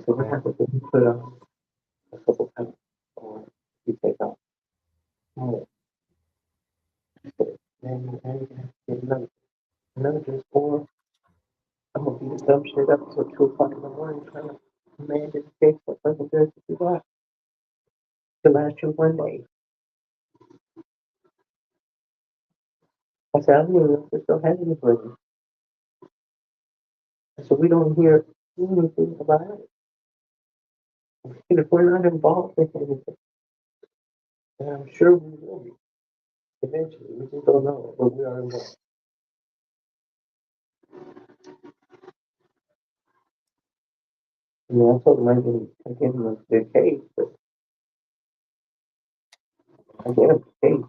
So what happens if you put a couple times or you take out? Oh, man, get another just four. I'm gonna beat the dumb shit up until 2 o'clock in the morning trying to man this case for fucking good to do that. To last you one day. I said, I'm gonna just don't have any for you. So we don't hear anything about it. If we're not involved in anything, and I'm sure we will be eventually. We just don't know, but we are involved. I mean, I told him I gave him the case, but I gave him the case.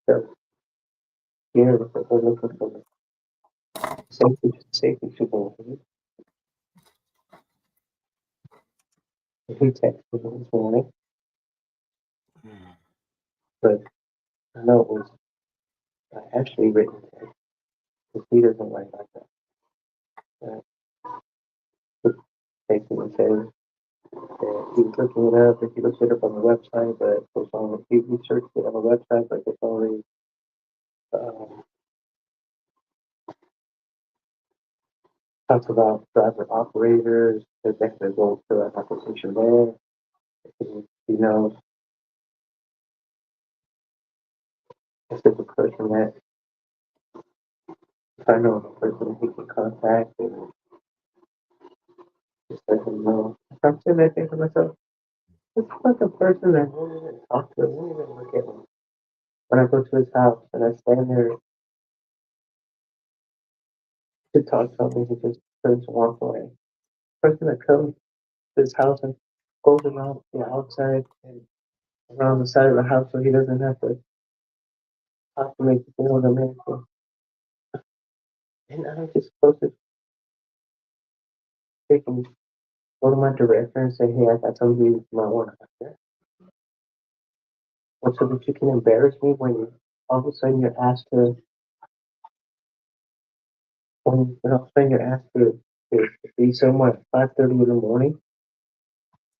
So, yeah, we're looking for the safety supervisor. He texted me this morning, but I know it was actually written text, because he doesn't write like that. Basically says that he was looking it up, and he looked it up on the website, but it's only, he researched it on the website, but it's only, um, talks about driver operators, that they have to go to an application there. He knows if there's a person that, if I know of a person that he can contact and just let him know. I'm sitting there thinking to myself, it's like a person that won't even talk to him, won't even look at him. When I go to his house and I stand there to talk to him, he just turns and walks away. Person that comes to his house and goes around the outside and around the side of the house so he doesn't have to talk to make you feel the man. And I just supposed to take him, go to my director and say, hey, I got somebody you might want to have there. Or so that you can embarrass me when all of a sudden you're asked to when I was trying to ask to be somewhere at 5:30 in the morning,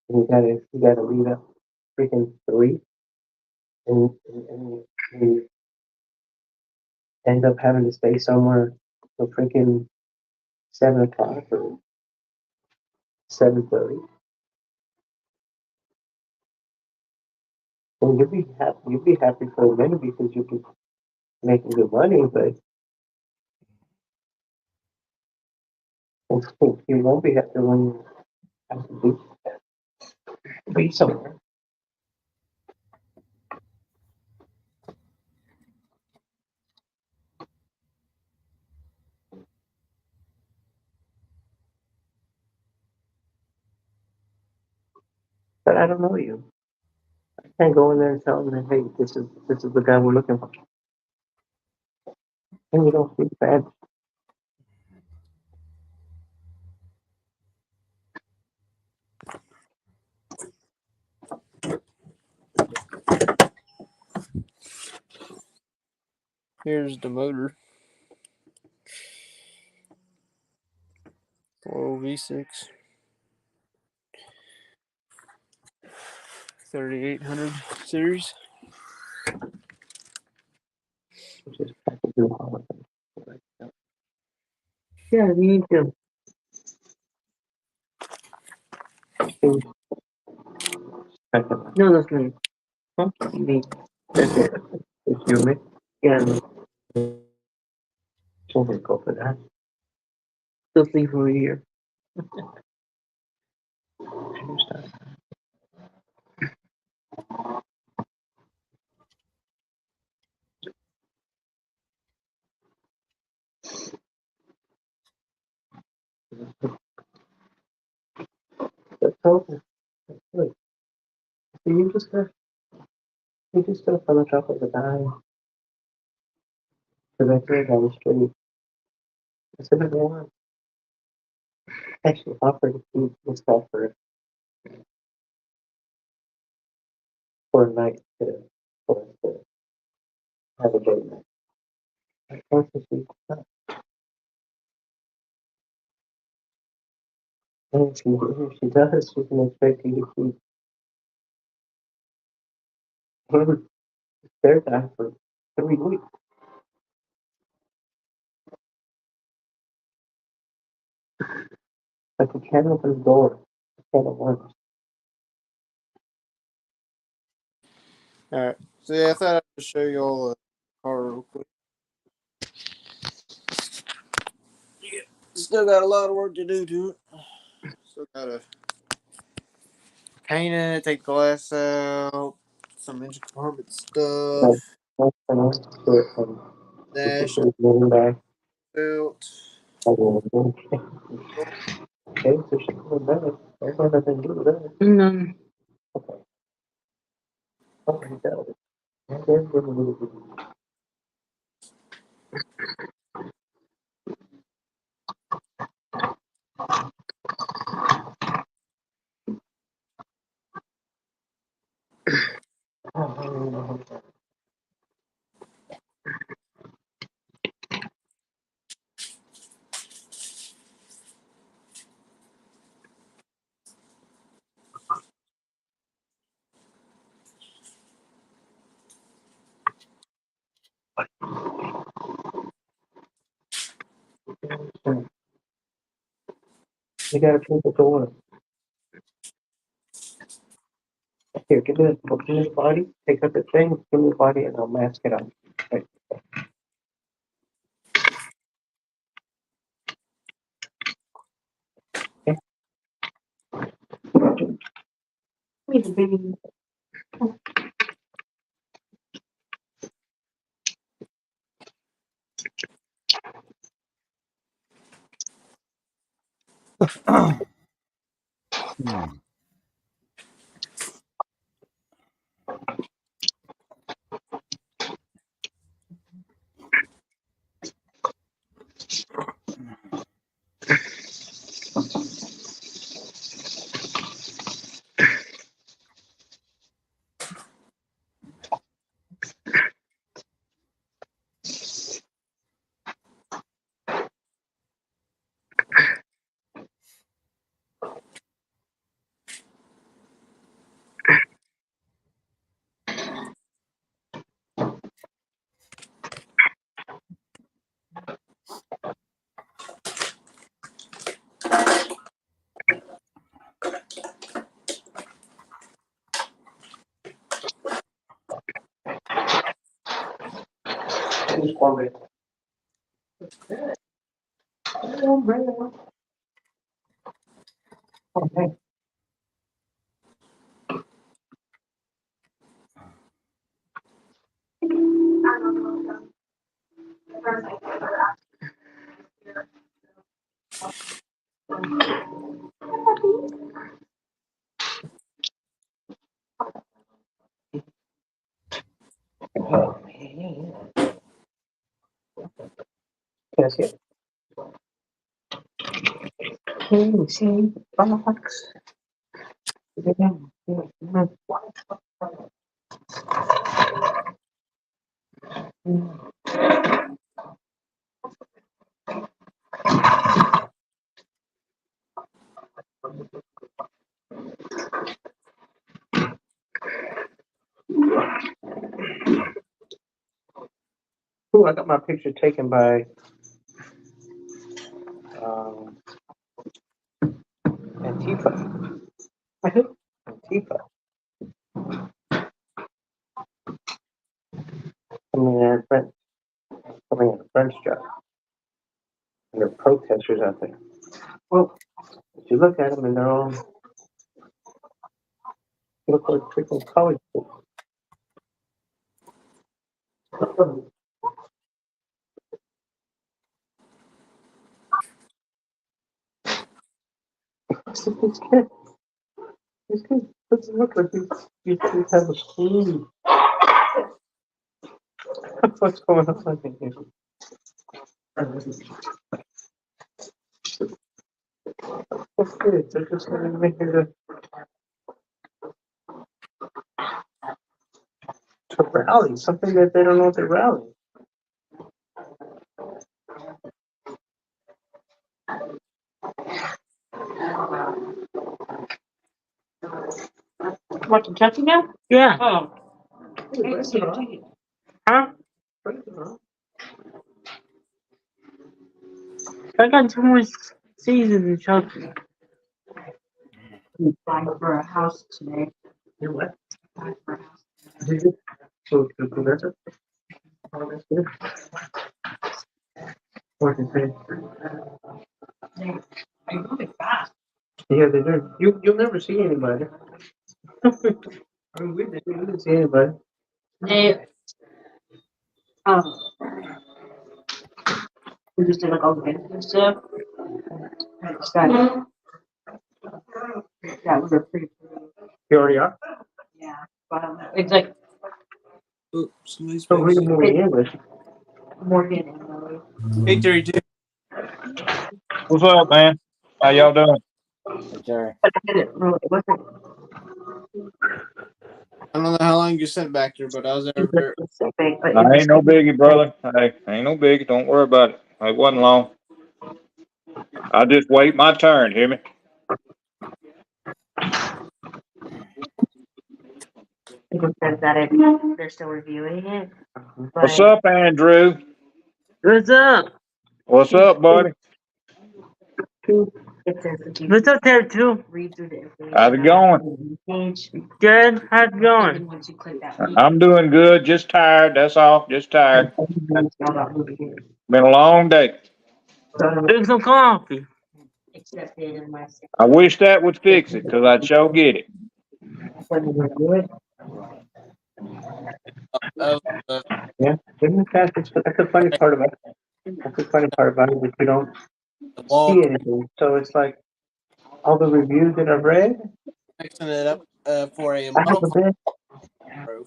and you gotta leave at freaking 3, and you end up having to stay somewhere till freaking 7 o'clock or 7:30. And you'd be happy for a minute because you'd be making good money, but you won't be happy when you have to be somewhere. But I don't know you. I can't go in there and tell them that, hey, this is the guy we're looking for. And you don't feel bad. Here's the motor. 4V6. 3800 series. Just have to do all of them. Yeah, you need to. No, that's not. Huh? You need. That's it. It's human. Yeah. Someone go for that. Just leave for a year. That's okay. That's good. So you just gotta on the top of the dime. Because I think I was straight. I said, I want. Actually, offered to keep this guy for a night to have a date night. I thought this week. And if she does, she can expect you to keep him their guy for 3 weeks. Like you can't open the door. You can't open. Alright. So yeah, I thought I'd just show you all the car real quick. Yeah. Still got a lot of work to do to it. Still gotta paint it, take the glass out, some engine compartment stuff, That's dash moving back. belt. Okay, so she's coming back. There's nothing to do with that. No. Okay. Oh, he does. And then we're gonna do it. Oh, you gotta change the door. Here, give me the body. Take up the thing, give me the body, and I'll mask it up. Okay. Wait a minute. Just one bit. Okay. Can I see it? Can you see the box? Ooh, I got my picture taken by Antifa. Antifa. Coming in a French job. And there are protesters out there. Well, if you look at them and they're all look like freaking college kids. This kid. This kid doesn't look like you have a school. What's going on in here? What's good? They're just going to make it to rally, something that they don't know they're rallying. Want to touch it now? Yeah. Oh. Huh? I got too much season in Chucky. Applying for a house today. You what? Applying for a house. Did you? So, that's it? Oh, that's good. What is it? They're moving fast. Yeah, they do. You'll never see anybody. I mean, we didn't see anybody. They we just did like all the videos and stuff. It's got that was a pretty You already are? yeah. But it's like Oops, somebody's So read back. more in English. Morgan and Lily. 832. What's up, man? How y'all doing? Sorry. But I didn't really it wasn't I don't know how long you sent back there, but I was there. super specific, but it I was ain't no biggie, brother. Hey, ain't no biggie. Don't worry about it. It wasn't long. I just wait my turn. Hear me? it just says that they're still reviewing it. What's But up, Andrew? What's up? What's up, buddy? it says that you What's up there too? read through the information How's it on going? the page. Good. How's it And going? then once you click that link, I'm doing good. Just tired. That's all. Just tired. it's all about moving it. Been a long day. Drink some coffee. Accepted unless I wish that would fix it, 'cause I'd sure get it. when you review it. Of Yeah, give me that. That's the funny part about it. That's the funny part about it, is you don't the wall, see anything. So it's like all the reviews that I've read, fixing it up for a I have Model the 5 best, Pro.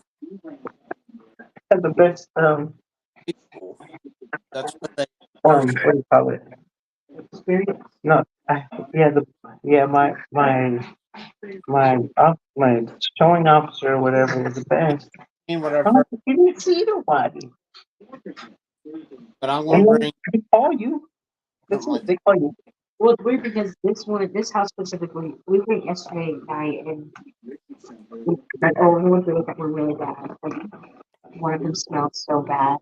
People. That's what they what do you call it? Experience. No, my showing officer or whatever was the best. seen what our I'm first, like, you didn't see nobody. but I'm And going to then bring they call you. That's something it, like they call you. Well, it's weird because this house specifically, we went yesterday night and like, oh, the ones we looked at were really bad. Like, one of them smelled so bad.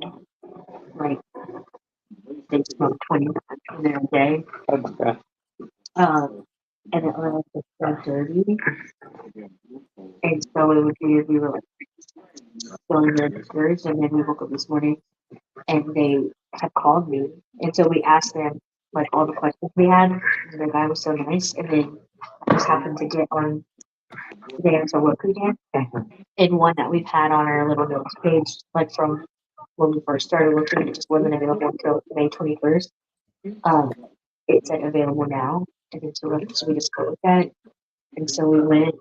Like, they smoked 20 times in their day. Oh my God. And it was just so dirty. And so it was weird. We were like, going there upstairs, and then we woke up this morning and they had called me, and so we asked them like all the questions we had. And the guy was so nice, and then I just happened to get on the answer what we did, and one that we've had on our little notes page, like from when we first started looking, it just wasn't available until May 21st. It said available now, and then so we just go with that, and so we went,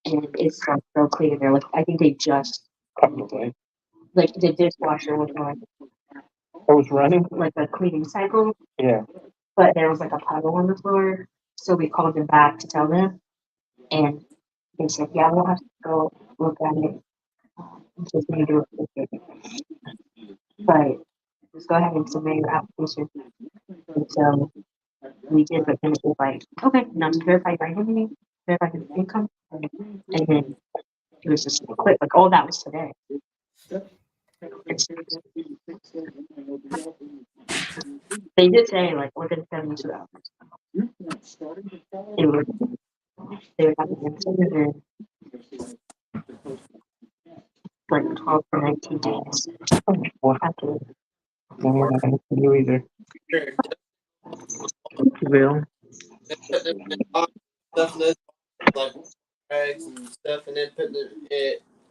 and it's so clean. They're like, I think they just Probably. like the dishwasher was on It was running? like a cleaning cycle, Yeah. but there was like a puddle on the floor. So we called them back to tell them, and they said, yeah, we'll have to go look at it. Just need to do it. But just go ahead and submit your application. And so we did, but then it was like, okay, now just verify your identity, verify your income, and then it was just quick. Like all that was today. They did say like within 72 hours. They would have an answer, and then like 12 to 19 days. What? After No, we're not going to see you either. Bill. Stuff in those like bags and stuff, and then put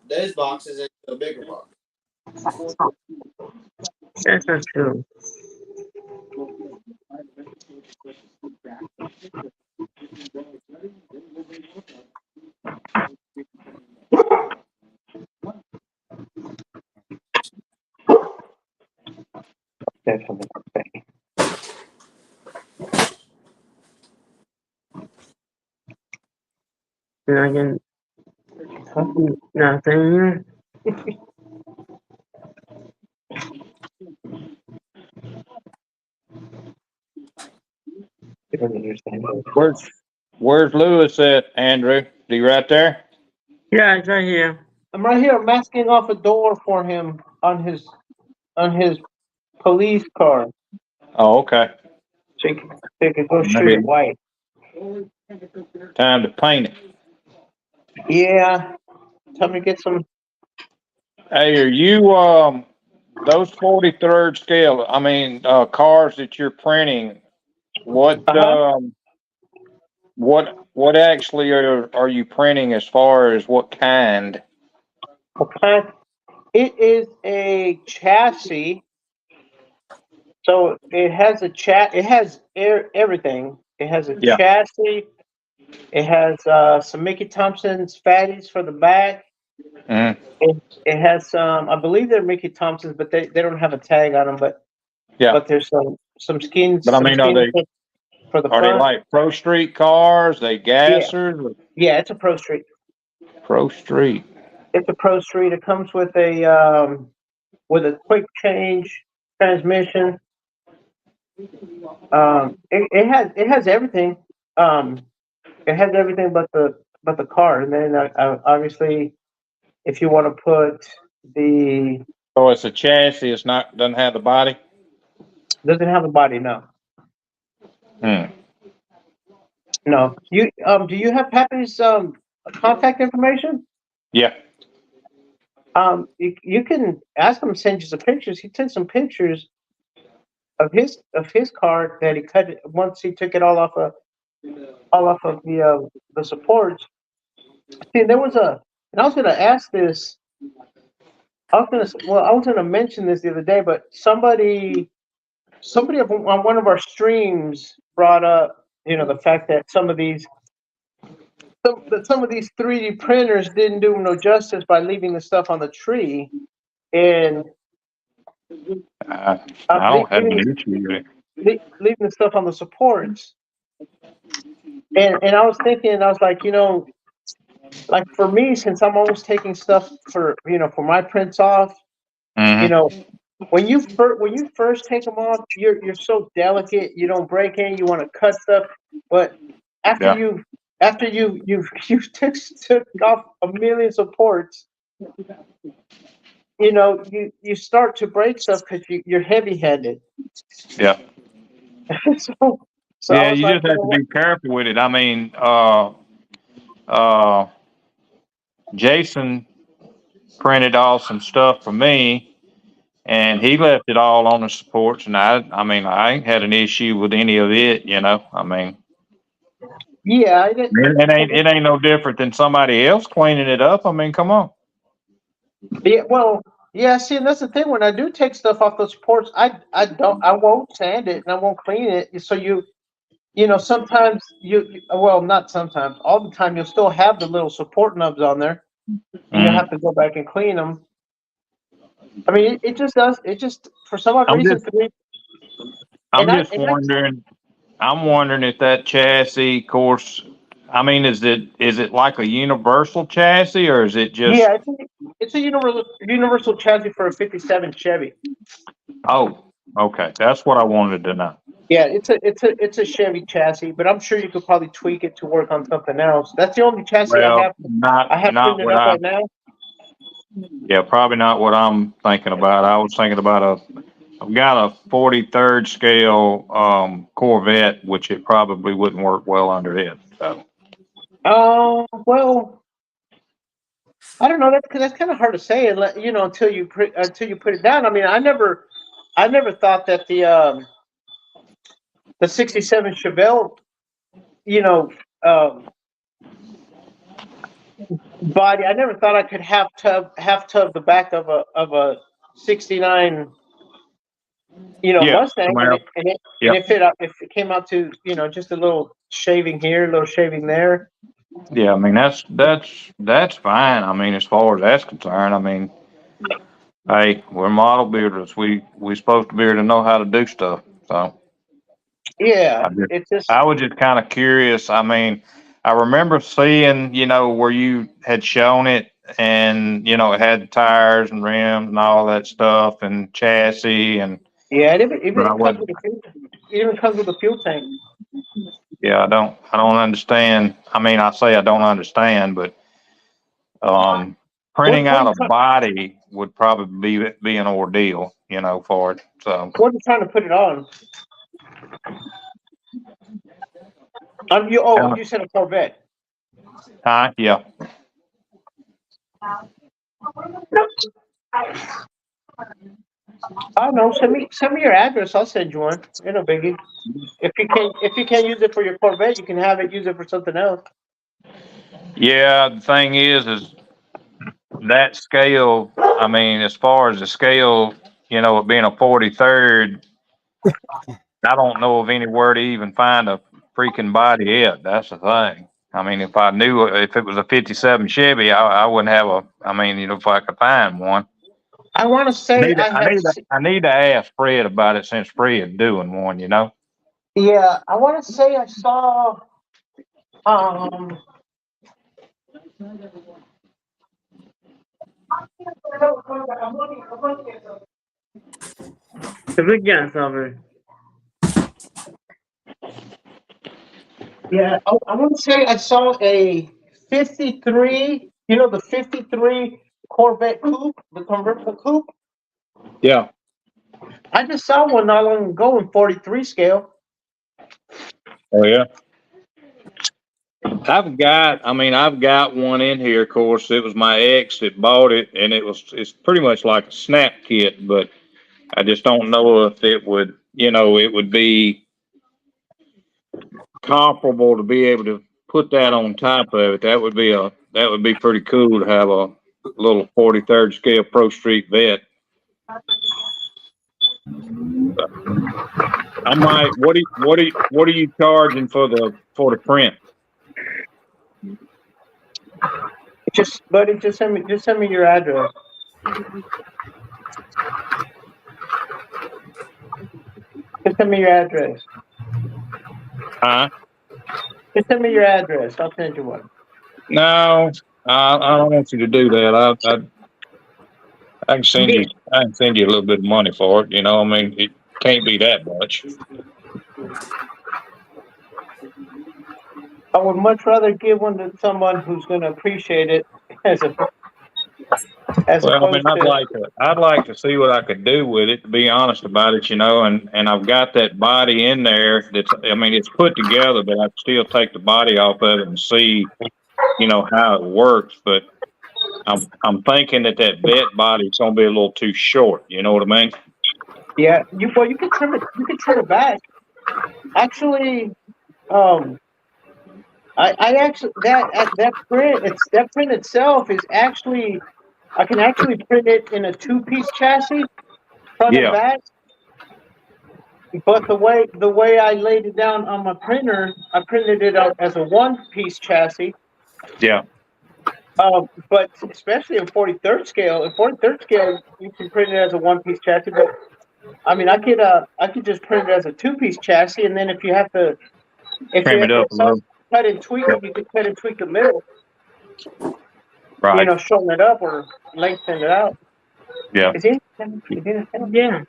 those boxes into a bigger box. That's not true. Definitely. Nothing. Nothing. You don't understand. Where's Lewis at, Andrew? Is he right there? Yeah, it's right here. I'm right here masking off a door for him on his police car. Oh, okay. So he can go shoot it white. Time to paint it. Yeah. Tell me to get some. Hey, are you those 43rd scale? I mean, cars that you're printing. What what actually are you printing as far as what kind? Okay. It is a chassis. So it has it has everything. It has a Yeah. chassis. It has some Mickey Thompson's fatties for the back. Mm-hmm. It has some, I believe they're Mickey Thompson's, but they don't have a tag on them. But there's some skins. But I mean, for the are they front. like Pro Street cars? They gassers? Yeah, it's a Pro Street. Pro Street. It's a Pro Street. It comes with a quick change transmission. It has everything. It has everything but the car, and then obviously, if you want to put the Oh, it's a chassis. It's not doesn't have the body. doesn't have a body, no. Hmm. No. You do you have Pappy's contact information? Yeah. You can ask him to send you some pictures. He took some pictures of his car that he cut it once he took it all off of the supports. See, there was and I was going to ask this. I was going to mention this the other day, but somebody on one of our streams brought up, the fact that some of these 3D printers didn't do them no justice by leaving the stuff on the tree, and I don't have an issue with it. leaving the stuff on the supports. And I was thinking, I was like, like for me, since I'm always taking stuff for my prints off, Mm-hmm. when you first take them off, you're so delicate. You don't break any. You want to cut stuff, but after you took off a million supports, you start to break stuff because you're heavy handed. Yeah. so Yeah, I was you like, just have to be careful with it. I mean, Jason printed off some stuff for me, and he left it all on the supports. And I mean, I ain't had an issue with any of it. You know, I mean, Yeah, it ain't no different than somebody else cleaning it up. I mean, come on. yeah, well, yeah. See, and that's the thing. When I do take stuff off the supports, I won't sand it and I won't clean it. So you know, sometimes well, not sometimes, all the time, you'll still have the little support nubs on there, and you'll have to go back and clean them. I mean, it just does. It just for some odd reason for me. I'm just wondering. I'm wondering if that chassis, of course. I mean, is it like a universal chassis, or is it just? Yeah, it's a universal chassis for a '57 Chevy. Oh, okay, that's what I wanted to know. Yeah, it's a Chevy chassis, but I'm sure you could probably tweak it to work on something else. That's the only chassis I have. I have not printed what up right now. Yeah, probably not what I'm thinking about. I was thinking about I've got a 43rd scale Corvette, which it probably wouldn't work well under it. So. Well, I don't know. That's kind of hard to say, you know, until you put it down. I mean, I never thought that the '67 Chevelle, you know, body. I never thought I could half tub the back of a '69, you know, Mustang, and if it came out to, you know, just a little shaving here, a little shaving there. Yeah, I mean that's fine. I mean, as far as that's concerned, I mean, hey, we're model builders. We supposed to be able to know how to do stuff. So yeah, I was just kind of curious. I mean, I remember seeing, you know, where you had shown it, and you know, it had the tires and rims and all that stuff, and chassis, and yeah, it even comes with a fuel tank. Yeah, I don't understand. I mean, I say I don't understand, but printing out a body would probably be an ordeal, you know, for it. So what are you trying to put it on? You said a Corvette. Yeah. I don't know. Send me your address. I'll send you one. You know, biggie. If you can't use it for your Corvette, you can have it use it for something else. Yeah, the thing is that scale. I mean, as far as the scale, you know, it being a 43rd, I don't know of anywhere to even find a freaking body yet. That's the thing. I mean, if I knew if it was a '57 Chevy, I wouldn't have a. I mean, you know, if I could find one. I want to say I need to ask Fred about it since Fred's doing one. You know. Yeah, I want to say I saw. The big guns over. Yeah, I want to say I saw a '53. You know, the '53 Corvette coupe, the convertible coupe. Yeah. I just saw one not long ago in 43 scale. Oh yeah. I've got one in here. Of course, it was my ex that bought it, and it's pretty much like a snap kit, but I just don't know if it would, you know, it would be comparable to be able to put that on top of it. That would be pretty cool to have a little 43rd scale Pro Street vet. I might. What are you charging for the print? Just send me your address. Just send me your address. Just send me your address. I'll send you one. No, I don't want you to do that. I can send you. I can send you a little bit of money for it. You know, I mean, it can't be that much. I would much rather give one to someone who's going to appreciate it Well, I mean, I'd like to see what I could do with it, to be honest about it, you know, and I've got that body in there I mean, it's put together, but I'd still take the body off of it and see, you know, how it works. But I'm thinking that vet body's gonna be a little too short. You know what I mean? Yeah, you can trim it. You can trim it back. Actually, I actually that print itself is actually I can actually print it in a 2-piece chassis, front and Yeah. back. But the way I laid it down on my printer, I printed it out as a 1-piece chassis. Yeah. But especially in 43rd scale, you can print it as a 1-piece chassis. But I mean, I could just print it as a 2-piece chassis, and then if you have to Trim it up a little. cut and tweak it, you could cut and tweak the middle. Right. You know, shorten it up or lengthen it out. Yeah. Yeah.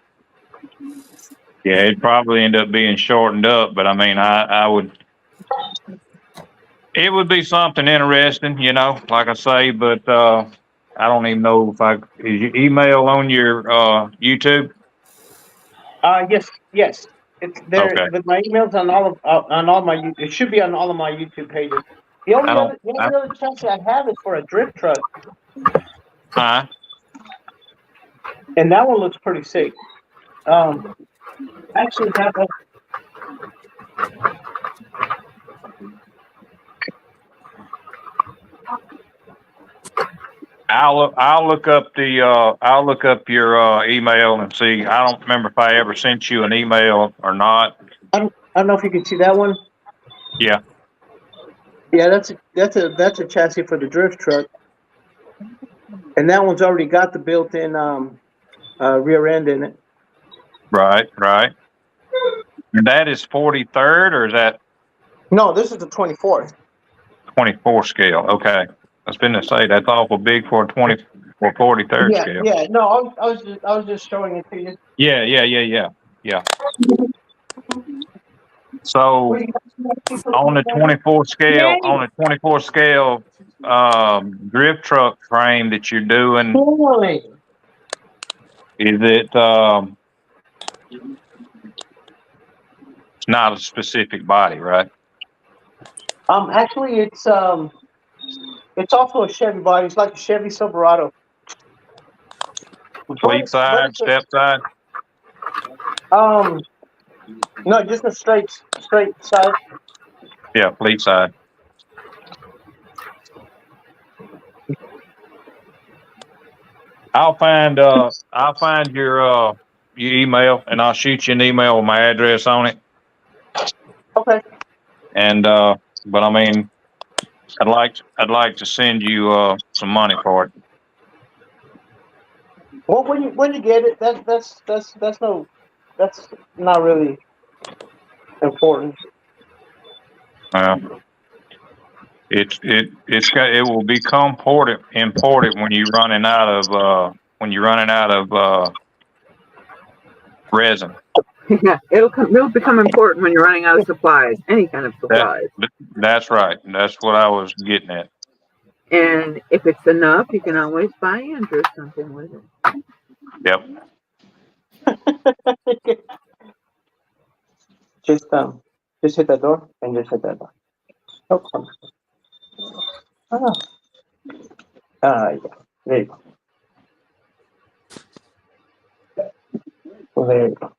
Yeah, it'd probably end up being shortened up, but I mean, I would. It would be something interesting, you know, like I say, but I don't even know is your email on your YouTube? Yes. It's there. Okay. But my email's on all my. It should be on all of my YouTube pages. The only other chassis I have is for a drift truck. And that one looks pretty sick. Actually, that one. I'll look up your email and see. I don't remember if I ever sent you an email or not. I don't know if you can see that one. Yeah. Yeah, that's a chassis for the drift truck, and that one's already got the built-in rear end in it. Right. And that is 43rd, or is that? No, this is the 24th. 24 scale. Okay. I was going to say that's awful big for a 43rd scale. Yeah. No, I was just showing it to you. Yeah. So on the 24 scale drift truck frame that you're doing, is it it's not a specific body, right? Actually, it's also a Chevy body. It's like a Chevy Silverado. Fleet side, step side? No, just a straight side. Yeah, fleet side. I'll find your email, and I'll shoot you an email with my address on it. Okay. And but I mean, I'd like to send you some money for it. Well, when you get it, that's not really important. It will become important when you're running out of resin. Yeah, it'll become important when you're running out of supplies, any kind of supplies. That's right. That's what I was getting at. And if it's enough, you can always buy Andrew something with it. Yep. Just hit that door and just hit that door. Oh, yeah. There you go. Well, there you go.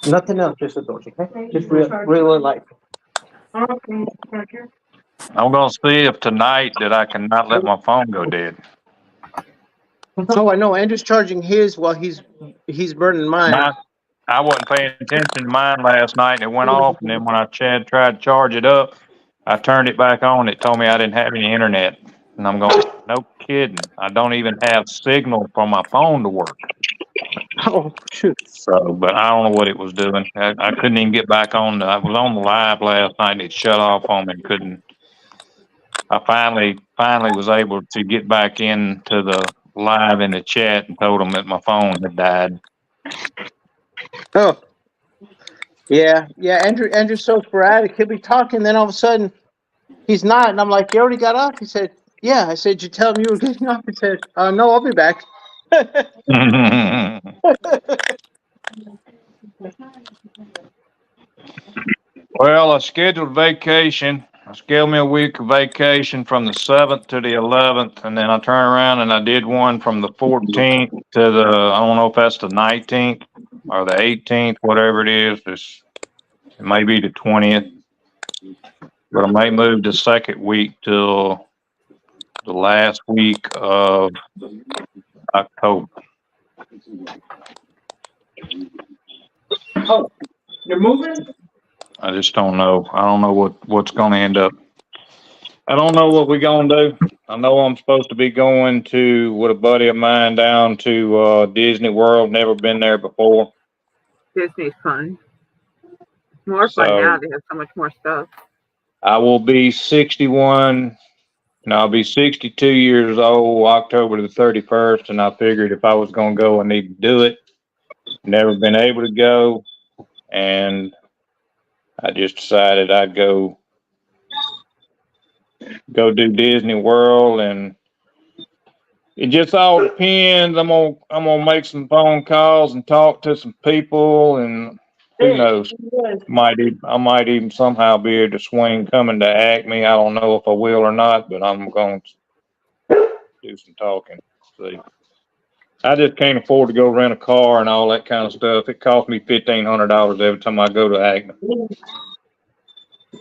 Nothing else, just the doors, okay? Just real life. I'm gonna see if tonight that I can not let my phone go dead. Oh, I know. Andrew's charging his while he's burning mine. I wasn't paying attention to mine last night, and it went off. And then when I tried to charge it up, I turned it back on. It told me I didn't have any internet, and I'm going, no kidding. I don't even have signal for my phone to work. Oh, shoot. So, but I don't know what it was doing. I couldn't even get back on. I was on the live last night, and it shut off on me. Couldn't. I finally was able to get back into the live in the chat and told them that my phone had died. Oh, yeah. Andrew's so sporadic. He'll be talking, then all of a sudden, he's not. And I'm like, you already got off? He said, yeah. I said, you tell him you were getting off? He said, no, I'll be back. Well, a scheduled vacation scheduled me a week of vacation from the 7th to the 11th, and then I turned around and I did one from the 14th to the, I don't know if that's the 19th or the 18th, whatever it is. It may be the 20th, but I may move the second week till the last week of October. Oh, you're moving? I just don't know. I don't know what's going to end up. I don't know what we're going to do. I know I'm supposed to be going to, with a buddy of mine, down to Disney World. Never been there before. Disney's fun. It's more fun So now. They have so much more stuff. I will be 61. No, I'll be 62 years old October the 31st, and I figured if I was going to go, I need to do it. Never been able to go, and I just decided I'd go do Disney World, and it just all depends. I'm gonna make some phone calls and talk to some people, and who knows? I might even somehow be able to swing coming to Acme. I don't know if I will or not, but I'm going to do some talking. See, I just can't afford to go rent a car and all that kind of stuff. It costs me $1,500 every time I go to Acme.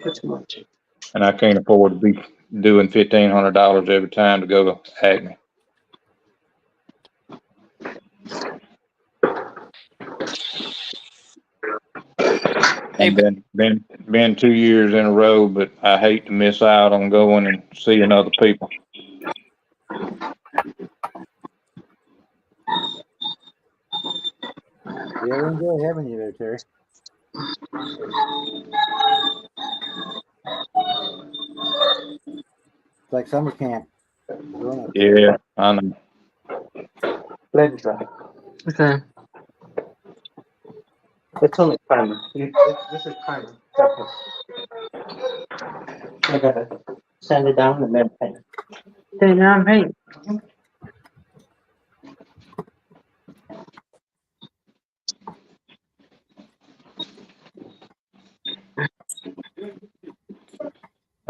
That's much. And I can't afford to be doing $1,500 every time to go to Acme. Hey, Been 2 years in a row, but I hate to miss out on going and seeing other people. Yeah, we enjoy having you there, Terry. It's like summer camp. Yeah, I know. Let it dry. okay. It's only primer. This is primer. I gotta sand it down and then paint. Hey, now I'm paint.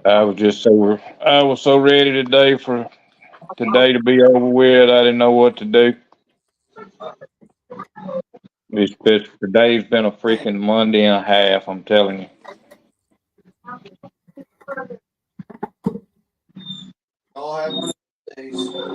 I was so ready today for today to be over with. I didn't know what to do. Today's been a freaking Monday and a half, I'm telling you. I'll have one of these days.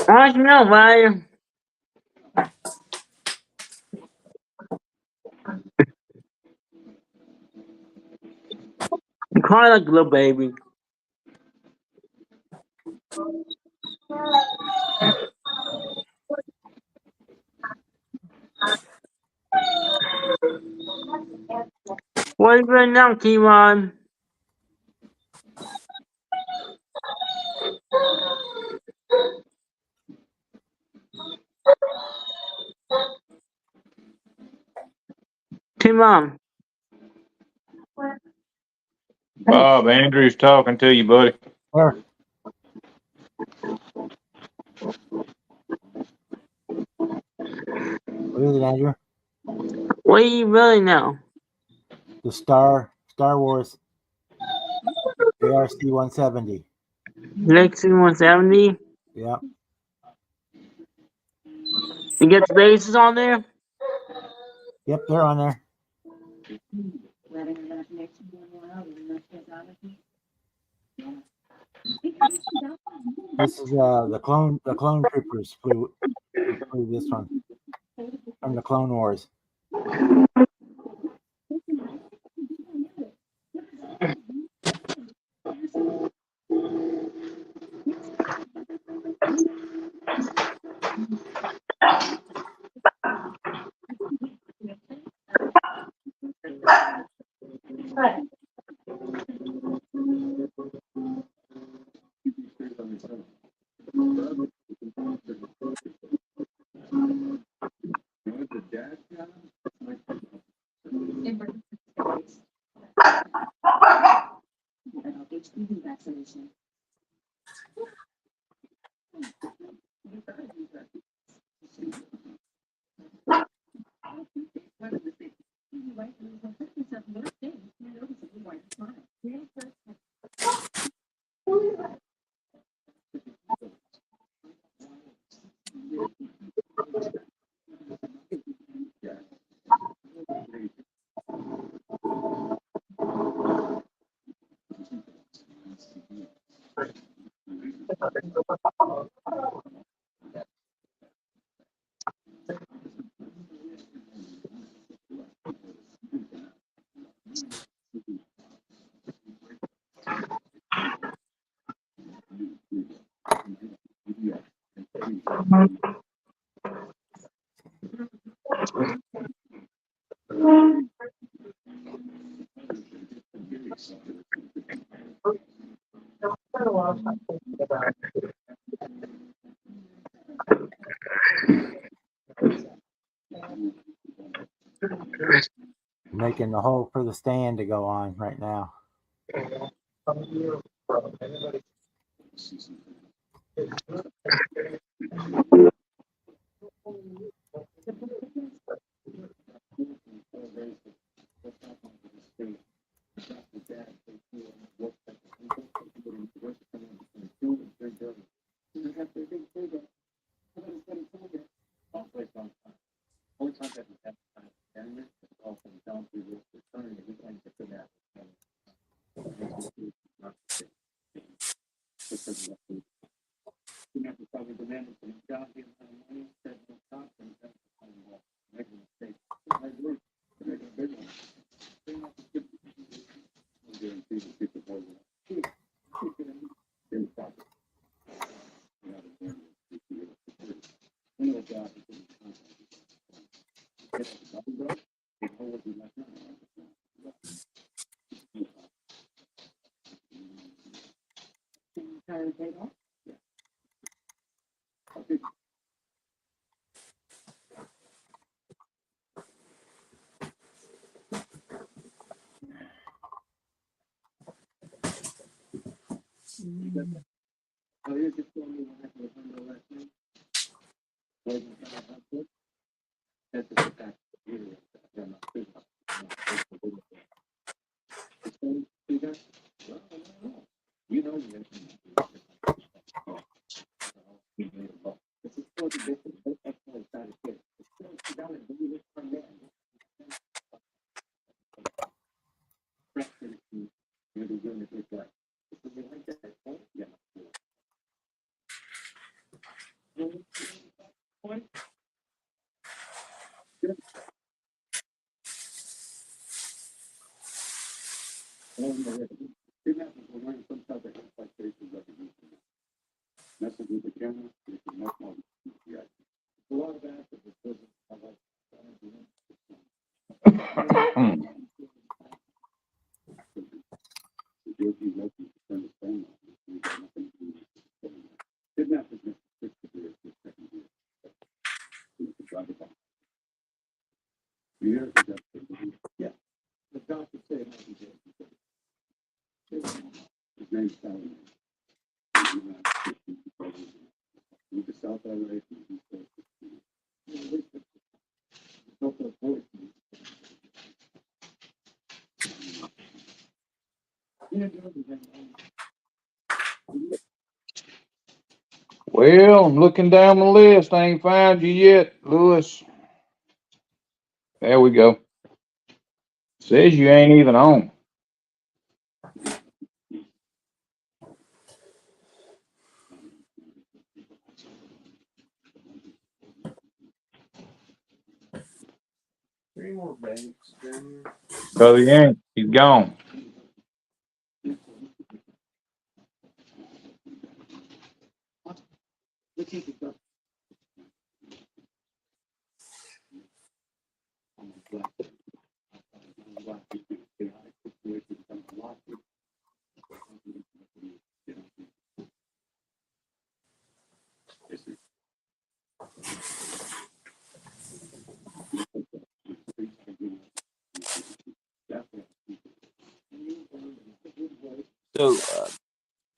I don't know, man. You cry like a little baby. What are you doing now, Kimon? Kimon. Bob, Andrew's talking to you, buddy. Where? What is it, Andrew? What do you really know? The Star Wars ARC 170. Lexington 170. Yep. You get the bases on there? Yep, they're on there. This is the clone troopers flew this one from the Clone Wars. Making the hole for the stand to go on right now. Well, I'm looking down the list. I ain't found you yet, Lewis. There we go. Says you ain't even on. Three more bags. So he ain't. He's gone. So,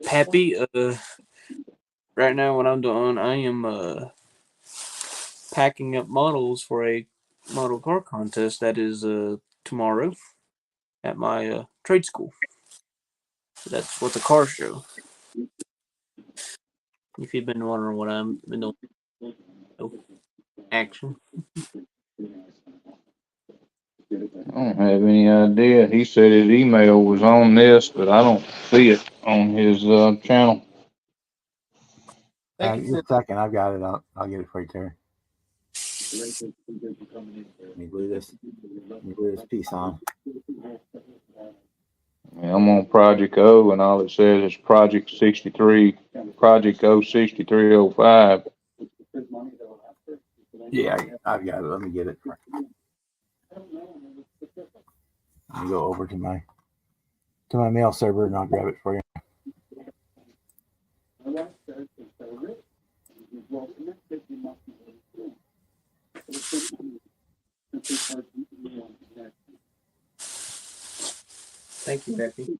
Pappy, right now what I'm doing, I am packing up models for a model car contest that is tomorrow at my trade school. So that's what's a car show. If you've been wondering what I'm been doing, so, action. I don't have any idea. He said his email was on this, but I don't see it on his channel. Thank you. Just a second. I've got it. I'll get it for you, Terry. Let me glue this piece on. Yeah, I'm on Project O, and all it says is Project 63, Project O 6305. Yeah, I've got it. Let me get it. Let me go over to my mail server and I'll grab it for you. Thank you, Pappy.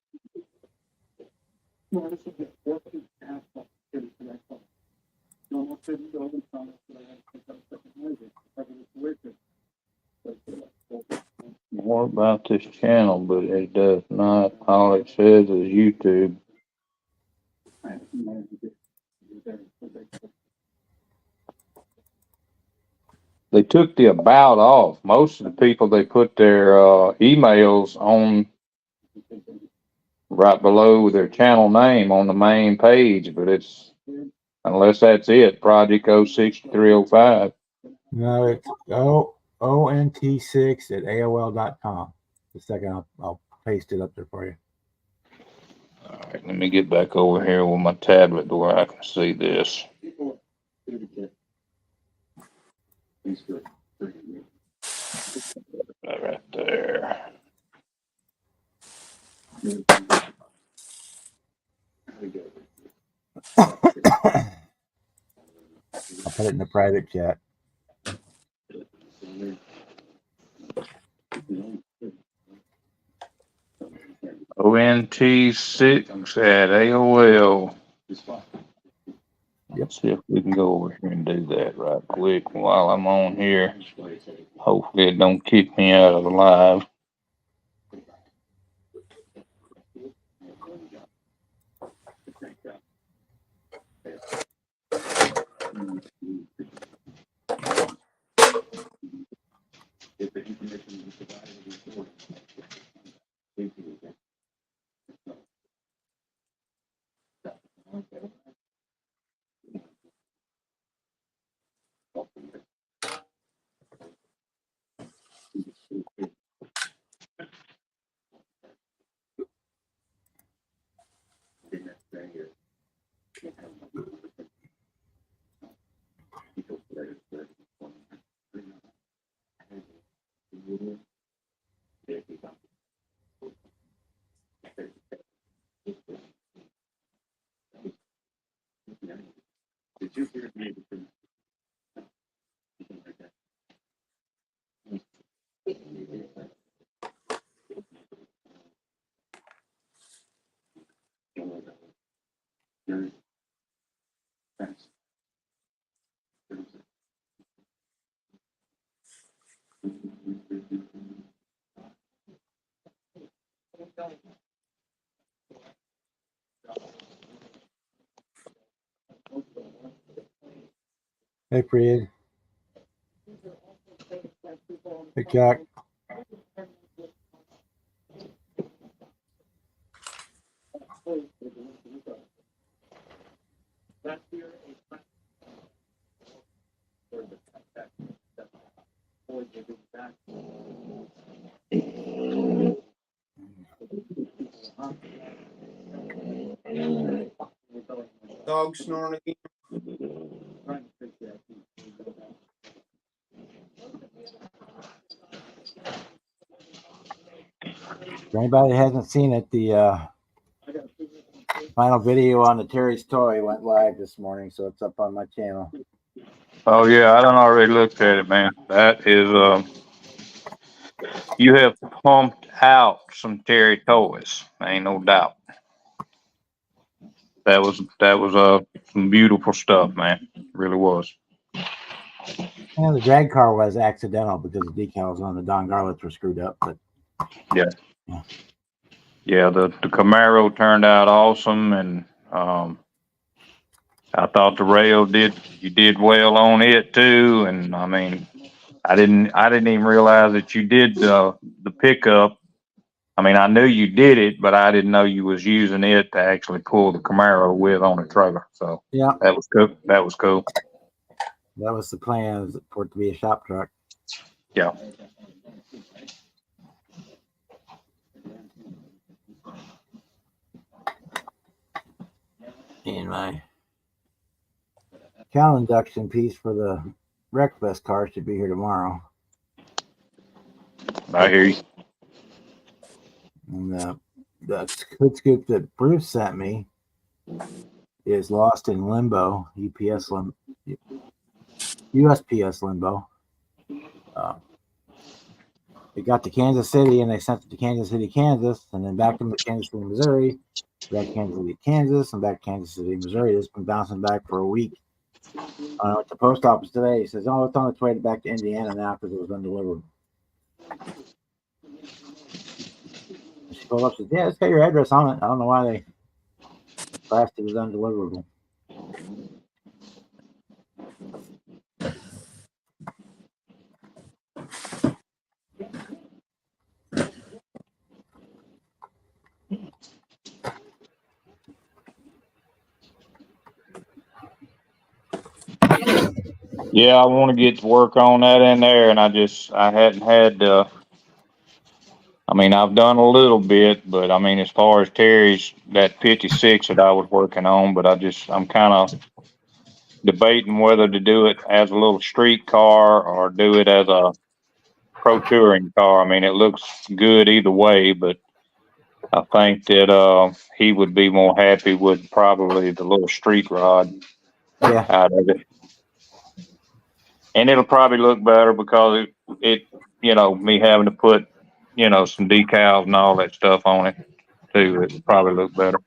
More about this channel, but it does not. All it says is YouTube. They took the about off. Most of the people, they put their emails on right below their channel name on the main page, but it's, unless that's it, Project O 6305. No, it's ONT6 at AOL.com. The second, I'll paste it up there for you. All right, let me get back over here with my tablet where I can see this. Right there. I'll put it in the private chat. ONT6 at AOL. Yep. See if we can go over here and do that right quick while I'm on here. Hopefully it don't kick me out of the live. Hey, Fred. Hey, Jack. Dog snoring again. For anybody that hasn't seen it, the final video on the Terry's toy went live this morning, so it's up on my channel. Oh yeah, I done already looked at it, man. That is you have pumped out some Terry toys. Ain't no doubt. That was some beautiful stuff, man. Really was. And the drag car was accidental because the decals on the Don Garlits were screwed up. But Yeah, the Camaro turned out awesome, and I thought the rail you did well on it too. And I mean, I didn't even realize that you did the pickup. I mean, I knew you did it, but I didn't know you was using it to actually pull the Camaro with on a trailer. So yeah, that was cool. That was cool. that was the plan, for it to be a shop truck. Yeah. And my cow induction piece for the breakfast car should be here tomorrow. I hear you. And the hood scoop that Bruce sent me is lost in limbo, USPS limbo. It got to Kansas City, and they sent it to Kansas City, Kansas, and then back to Kansas City, Missouri, back to Kansas City, Kansas, and back to Kansas City, Missouri. It's been bouncing back for a week. At the post office today, he says, "Oh, it's on its way back to Indiana now because it was undelivered." She pulled up and says, "Yeah, it's got your address on it. I don't know why they blasted it as undeliverable." Yeah, I want to get to work on that in there, and I hadn't had. I mean, I've done a little bit, but I mean, as far as Terry's that 56 that I was working on, but I'm kind of debating whether to do it as a little street car or do it as a pro touring car. I mean, it looks good either way, but I think that he would be more happy with probably the little street rod out of it. And it'll probably look better because me having to put, some decals and all that stuff on it too. It'll probably look better.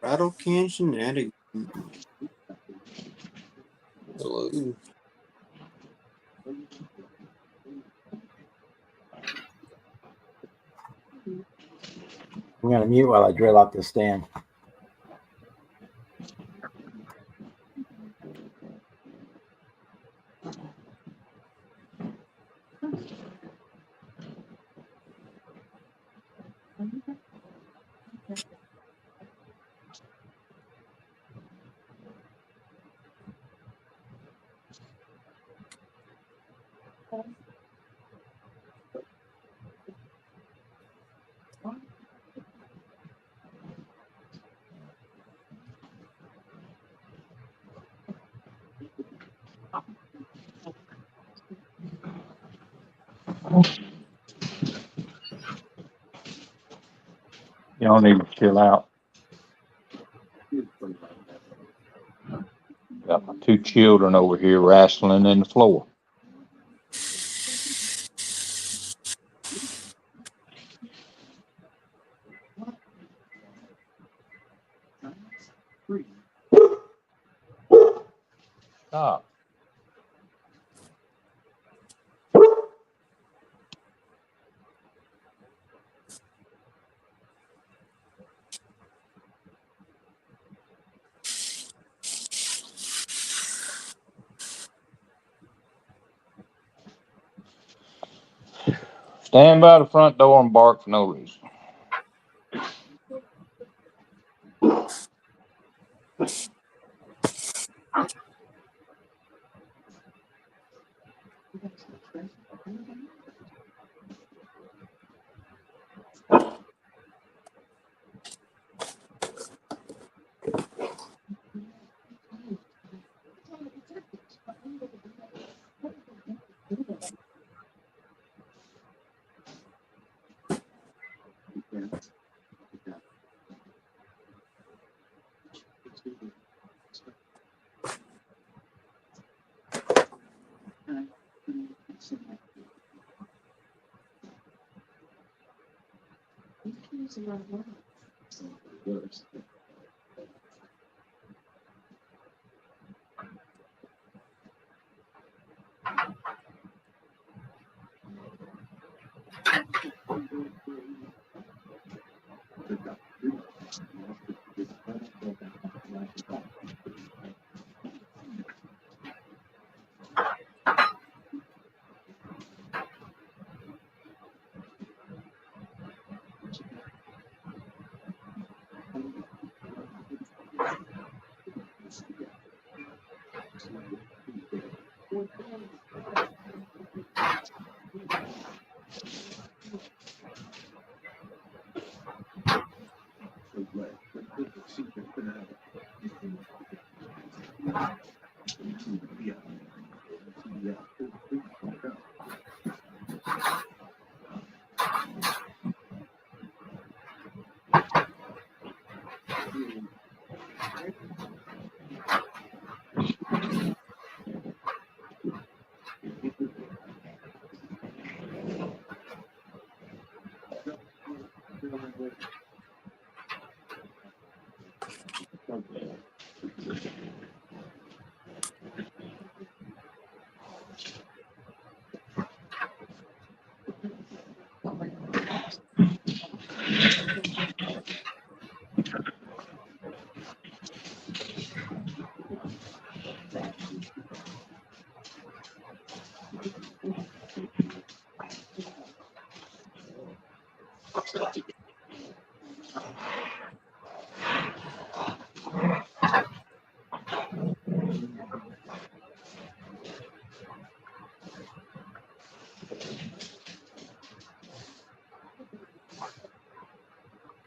Rattle can shenanigans. Hello. I'm going to mute while I drill out this stand. Y'all need to chill out. Got my 2 children over here wrestling in the floor. Stop. Stand by the front door and bark for no reason.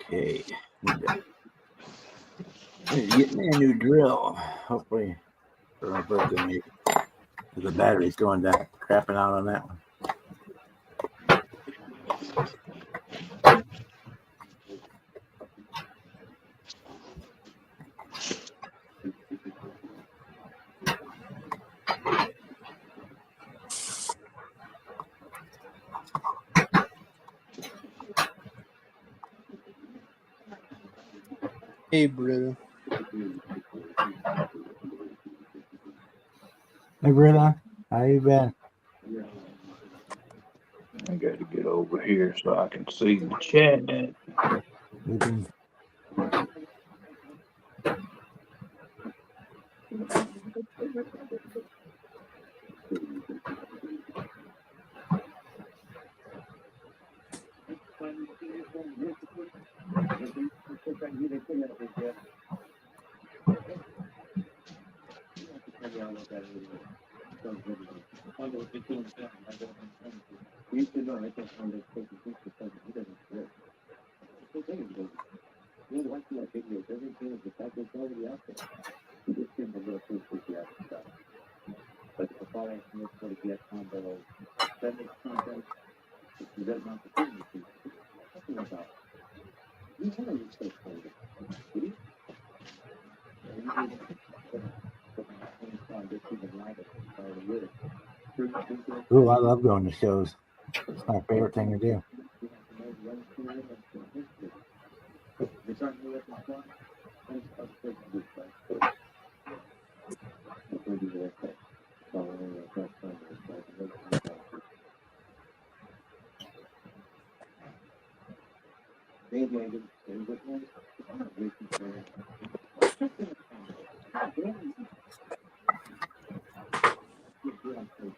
Okay. Get me a new drill. Hopefully for my birthday, maybe. The battery's going down, crapping out on that one. Hey, brother. Hey, Britta, how you been? I got to get over here so I can see the chat. You been? Ooh, I love going to shows. It's my favorite thing to do.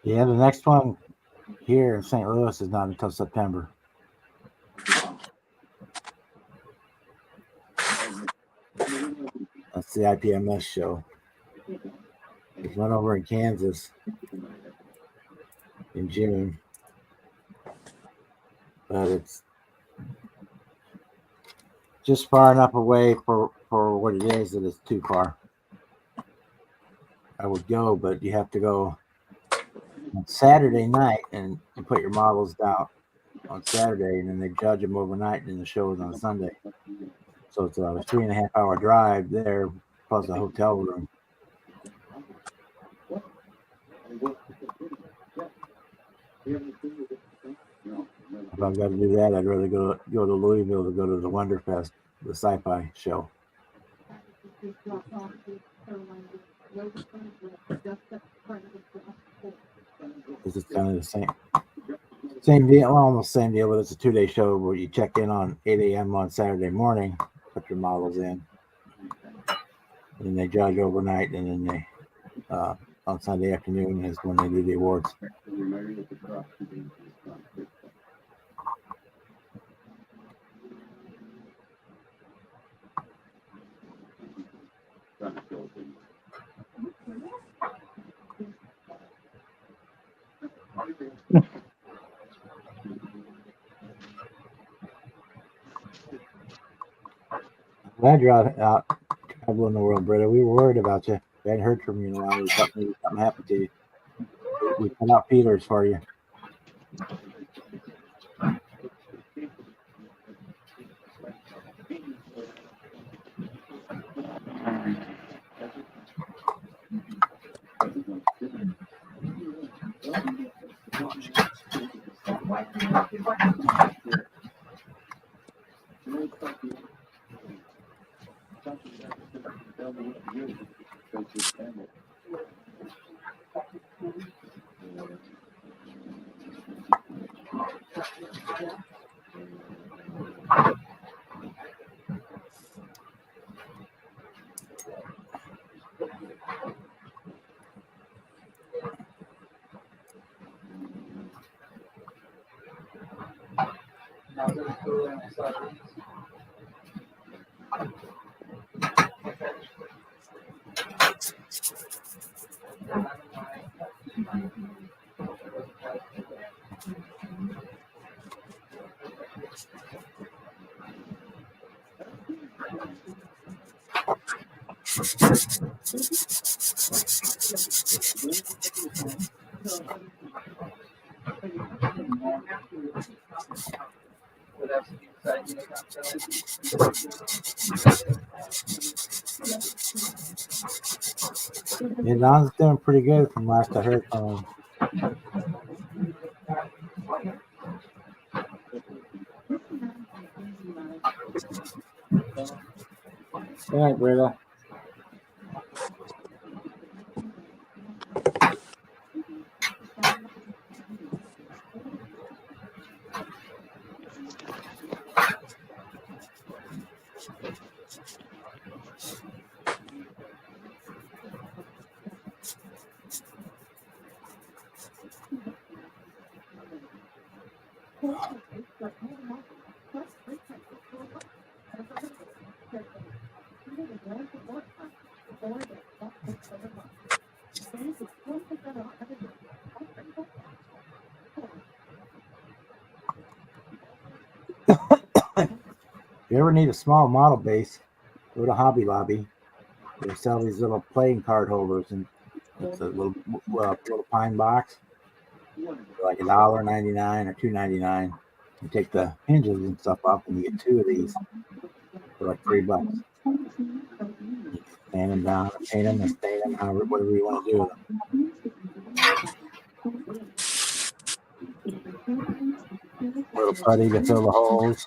Yeah, the next one here in St. Louis is not until September. That's the IPMS show. There's one over in Kansas in June, but it's just far enough away for what it is that it's too far. I would go, but you have to go on Saturday night and put your models down on Saturday, and then they judge them overnight, and then the show is on Sunday. So it's a 3.5 hour drive there, plus a hotel room. If I've got to do that, I'd rather go to Louisville to go to the Wonderfest, the sci-fi show. This is kind of the same deal, well, almost same deal, but it's a 2-day show where you check in on 8 a.m. on Saturday morning, put your models in, and then they judge overnight, and then they on Sunday afternoon is when they do the awards. Glad you're out traveling the world, Britta. We were worried about you. We hadn't heard from you in a while. We thought maybe something happened to you. We put out feelers for you. Yeah, Don's doing pretty good from last I heard from him. All right, Britta. If you ever need a small model base, go to Hobby Lobby. They sell these little playing card holders, and it's a little pine box, like $1.99 or $2.99. You take the hinges and stuff off, and you get 2 of these. for like $3. You sand them down, paint them, and stain them, however, whatever you want to do with them. Little putty to fill the holes.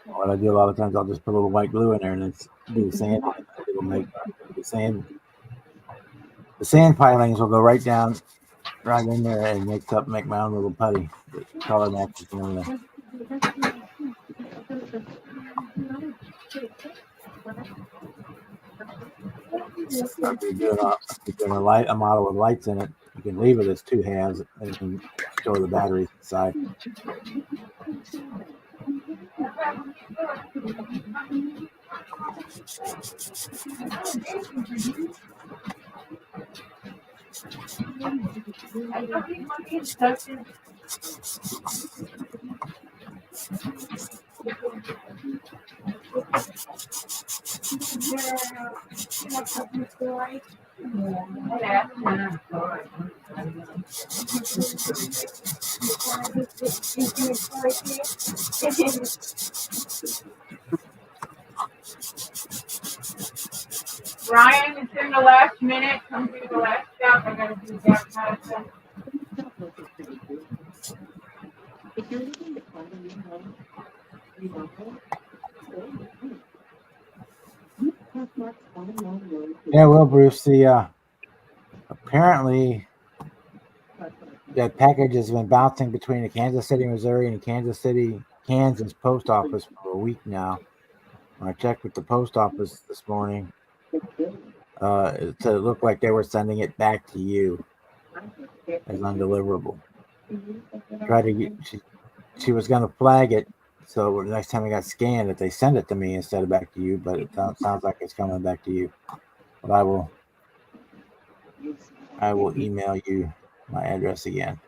What I do a lot of times, I'll just put a little white glue in there and then do the sand. It'll make the sand. The sand pilings will go right down, right in there, and make my own little putty. The color matches and everything. I'll be doing a model with lights in it. You can leave it as two halves, and you can store the batteries inside. Ryan, it's in the last minute. Come do the last step. I gotta do that medicine. Yeah, well, Bruce, the apparently that package has been bouncing between the Kansas City, Missouri, and Kansas City, Kansas post office for a week now. When I checked with the post office this morning, it looked like they were sending it back to you as undeliverable. She was going to flag it, so the next time it got scanned, that they send it to me instead of back to you. But it sounds like it's coming back to you. But I will email you my address again.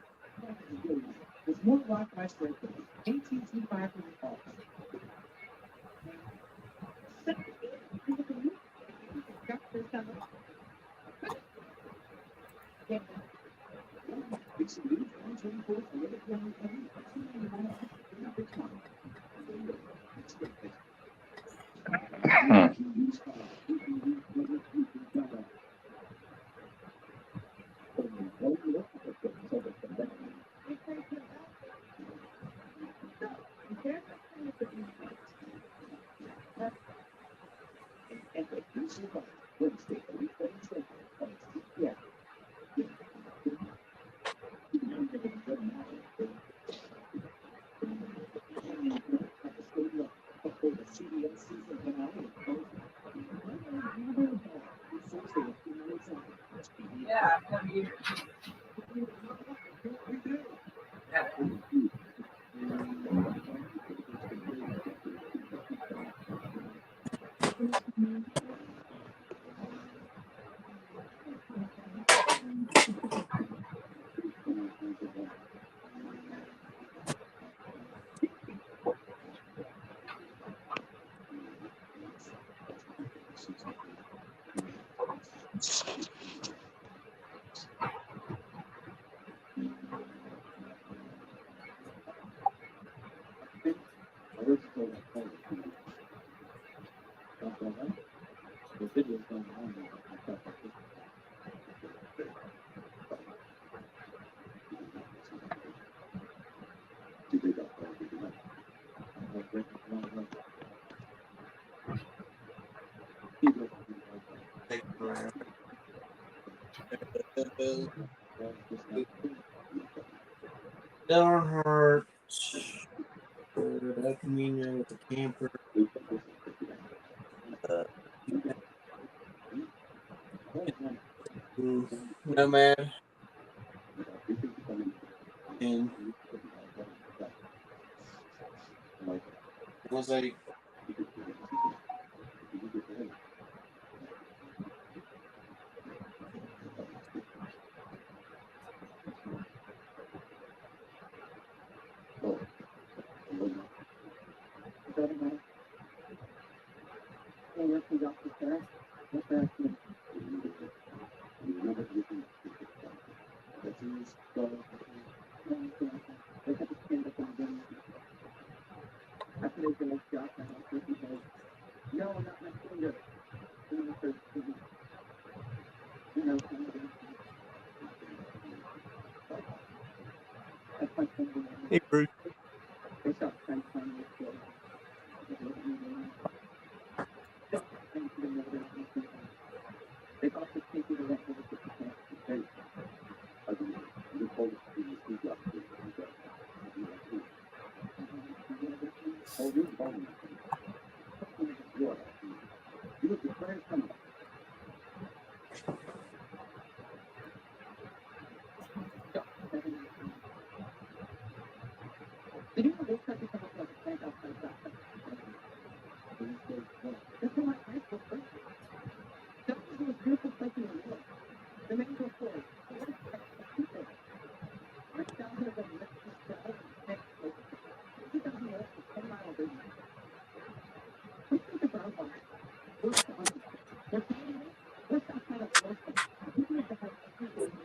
Darnhart, that communion with the camper, Nomad, and was a Hey, Bruce.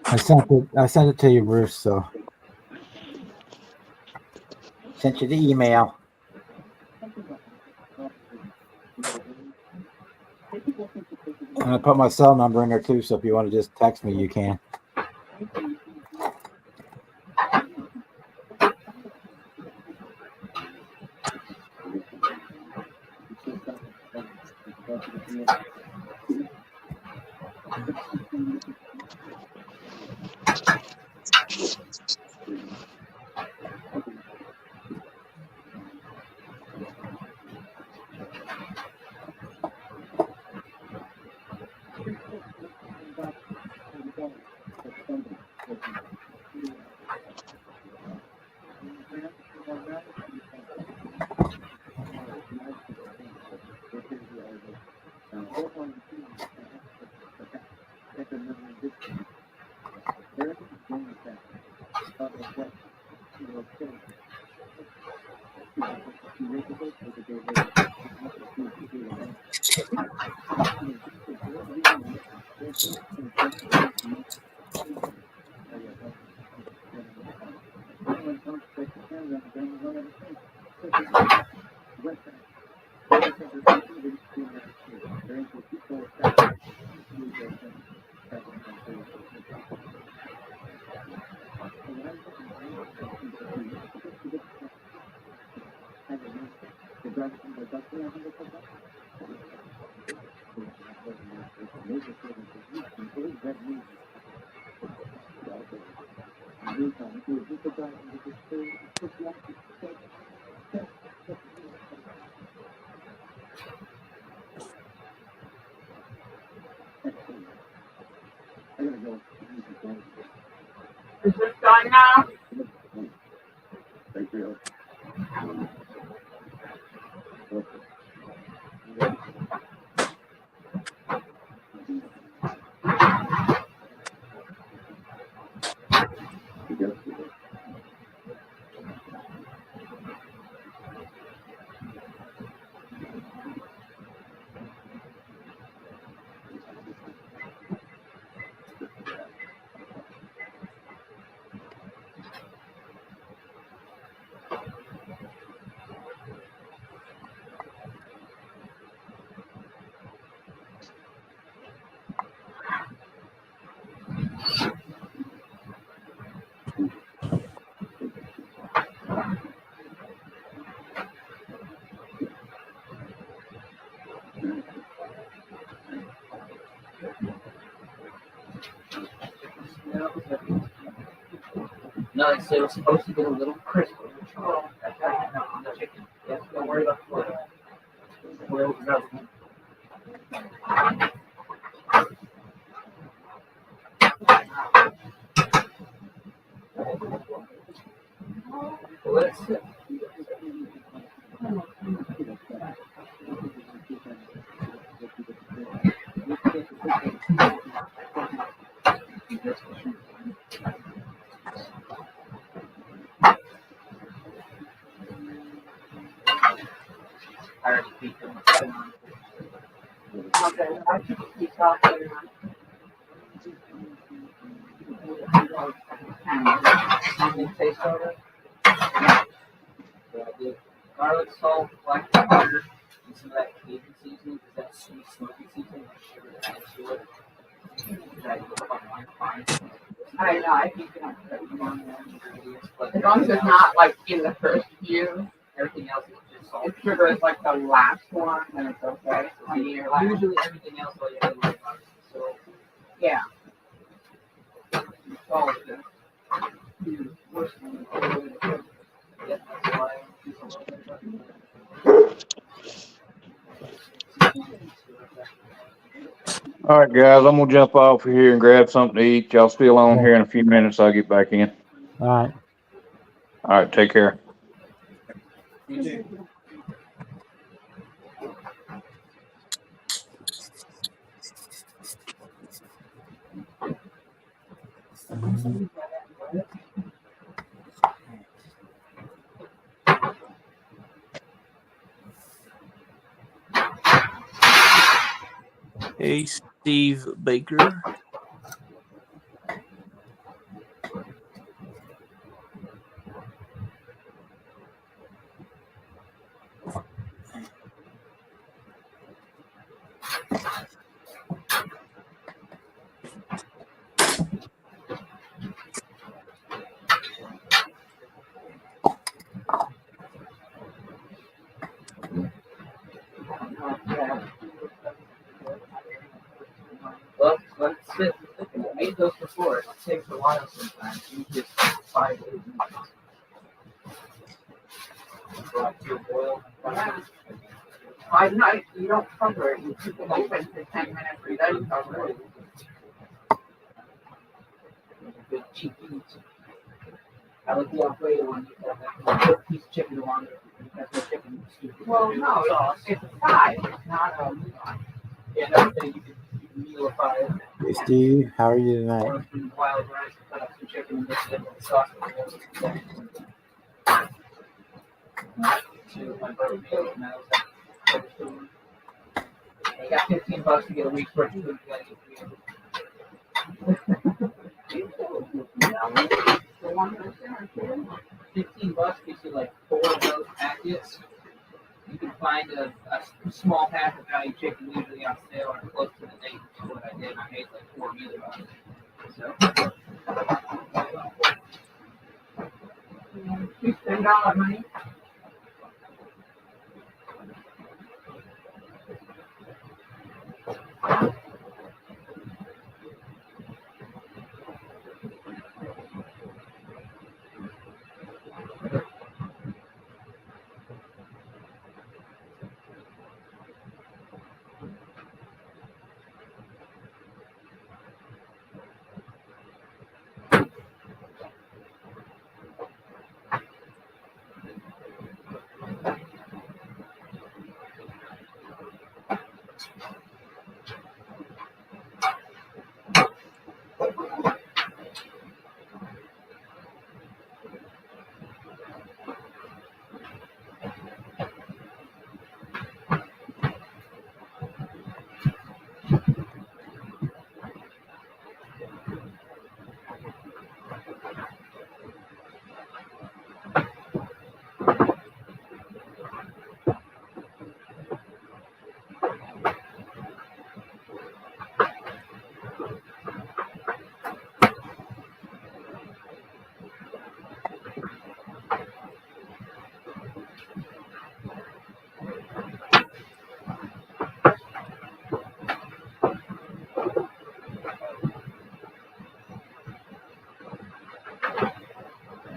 I sent it. I sent it to you, Bruce. So sent you the email. And I put my cell number in there too. So if you want to just text me, you can. Is this done now? No, so it was supposed to get a little crisper. Oh, that's right. No, I'm not chicken. Yeah, don't worry about the oil. Oil is relevant. Let's see. I already beat them. Okay, I should keep talking. And they taste alright? Yeah, I did. garlic salt, black pepper, and some of that Cajun seasoning, because that sweet smoky seasoning, like sugar added to it. That you look online fine. I know, I think Put on more ingredients, but as long as it's not like in the first few, everything else is just salt. if sugar is like the last one, then it's okay. I mean, you're like, Usually everything else all you have to worry about is the salt. yeah. Salt is the worst one. Yeah, that's why I do salt. All right, guys, I'm gonna jump off of here and grab something to eat. Y'all still on here in a few minutes. I'll get back in. All right. All right, take care. You too. Hey, Steve Baker. Well, let's sit. I made those before. It takes a while sometimes. You just 5 days. Boil. I'm not, you don't cover it, you keep it open for 10 minutes, you don't cover it. Good cheap meat. I like the Alfredo one. You have that piece of chicken along it. That's no chicken. Well, no, sauce. it's a side, it's not a meat on. Yeah, another thing you can mealify it. Hey, Steve, how are you tonight? Or some wild rice, cut up some chicken and mix it in with the sauce. To my brother meal, and that was that. I got $15 to get a week's worth of food. You gotta get $15 gets you like 4 of those packets. You can find a small pack of value chicken usually on sale or close to the date. Which is what I did. I made like 4 meals out of it. So. You spend all that money.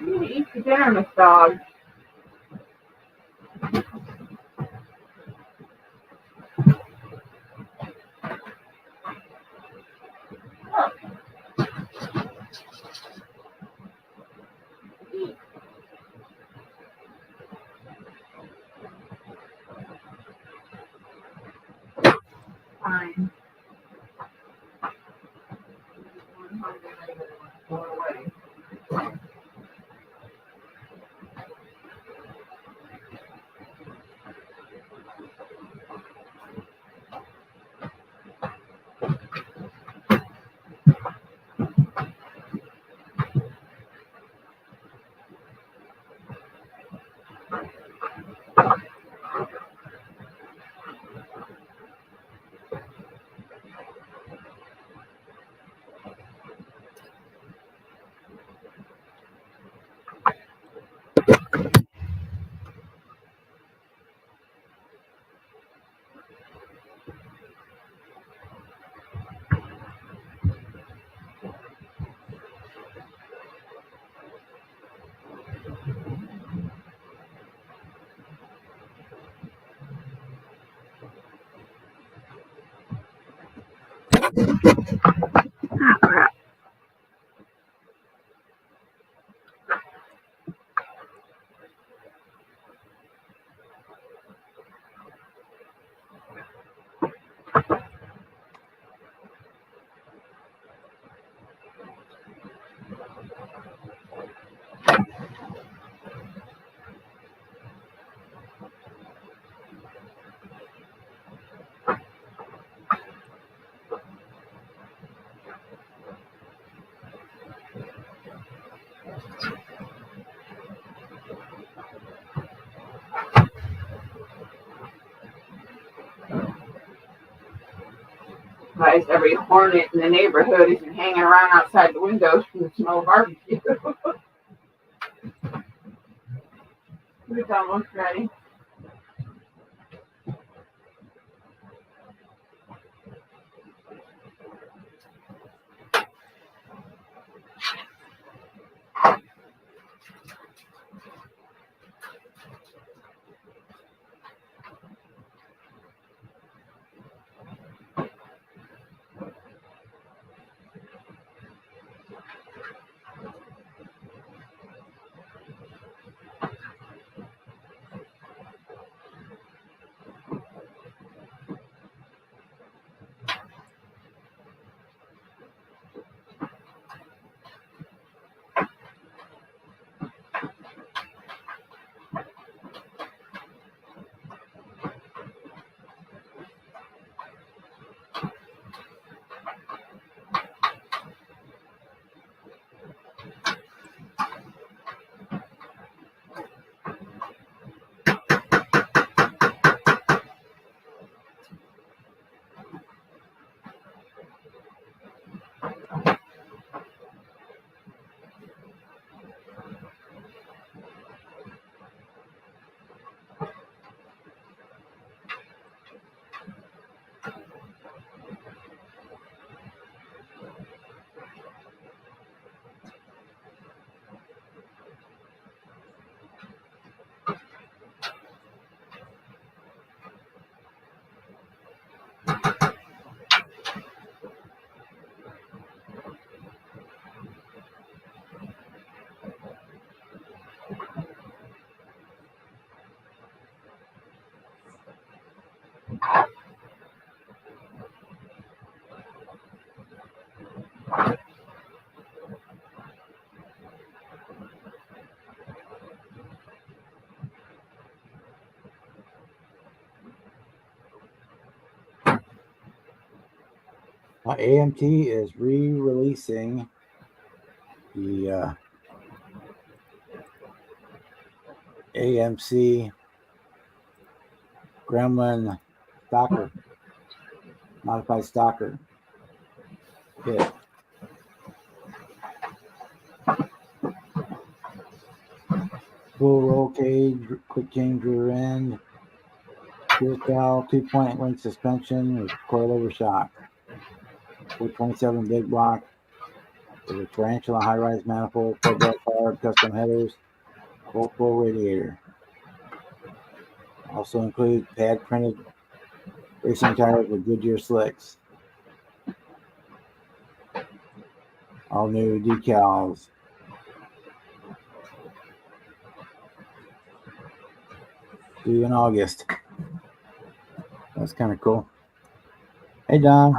You need to eat your dinner, Miss Dog. Fine. Crap. Guys, every hornet in the neighborhood isn't hanging around outside the windows from the smell of barbecue. It's almost ready. AMT is re-releasing the AMC Gremlin Stalker, modified Stalker kit. Full roll cage, quick change rear end, fuel cell, 2-point link suspension with coilover shock. 427 big block with a tarantula high-rise manifold, 4-bar carb, custom headers, full flow radiator. Also includes pad printed racing tires with Goodyear slicks. All new decals. Due in August. That's kind of cool. Hey, Don.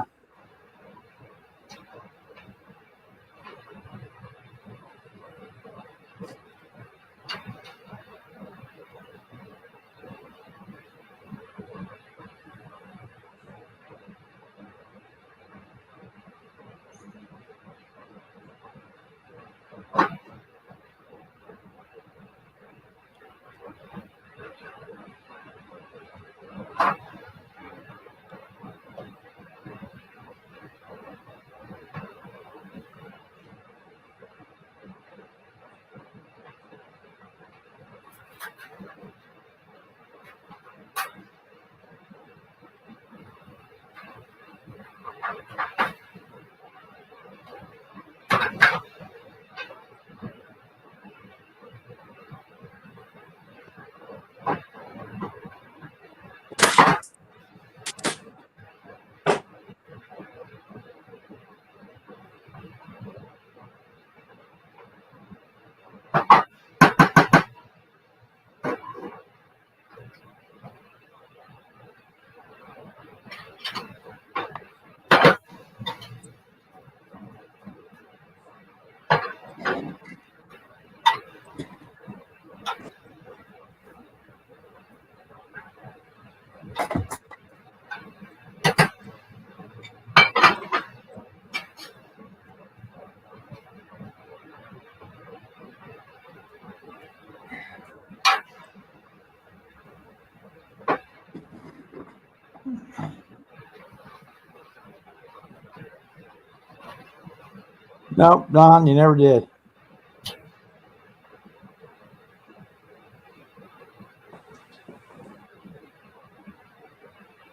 Nope, Don, you never did.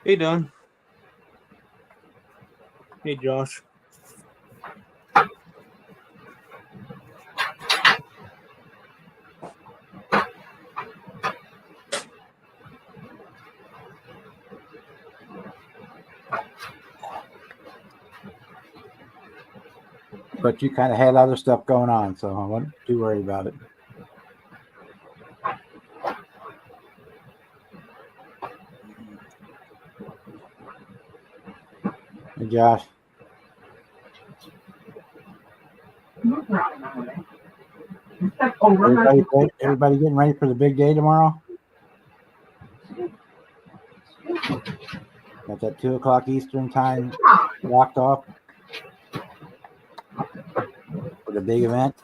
Hey, Don. Hey, Josh. But you kind of had other stuff going on, so I wasn't too worried about it. Hey, Josh. Everybody getting ready for the big day tomorrow? Got that 2 o'clock Eastern time locked off for the big event.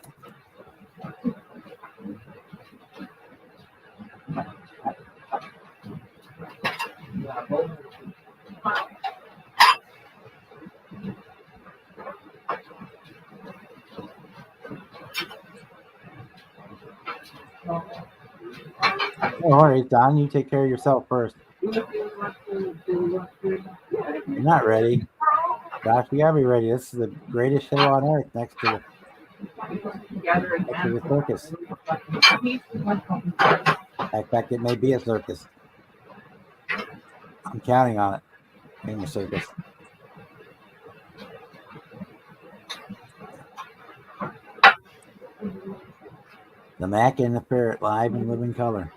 No worries, Don. You take care of yourself first. You're not ready. Josh, you gotta be ready. This is the greatest show on earth next to the circus. In fact, it may be a circus. I'm counting on it being a circus. The Mac and the Ferret live in living color.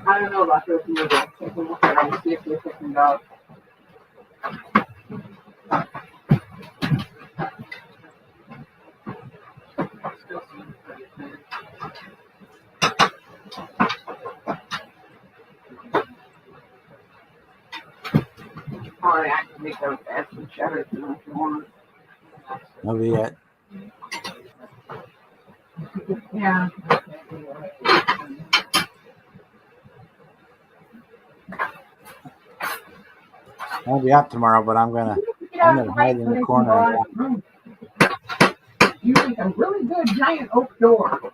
I don't know about those movies. Take a look at them, see if they're talking about. Or I can make those add some cheddar to them if you want. No yet. Yeah. I'll be out tomorrow, but I'm gonna hide in the corner. You need a really good giant oak door.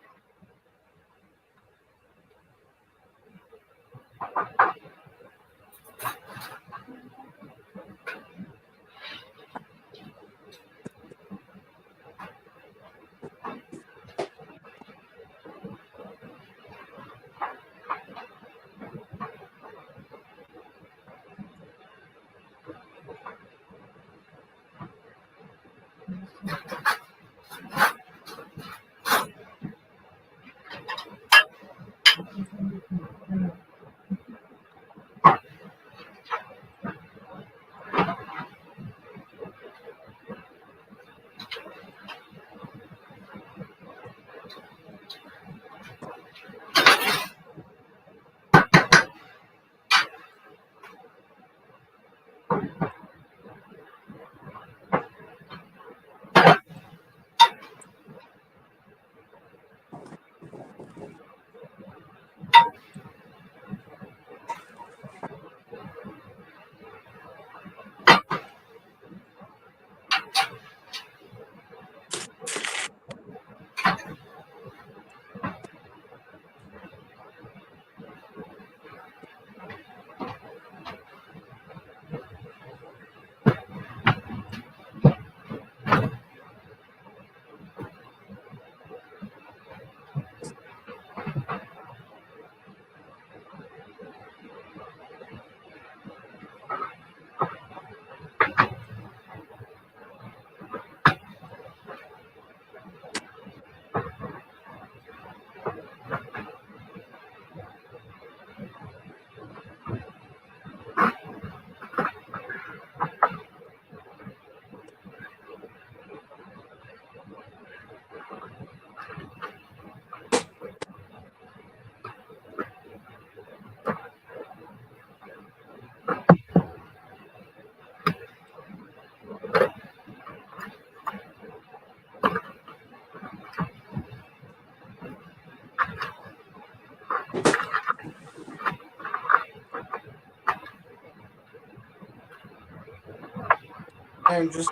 I'm just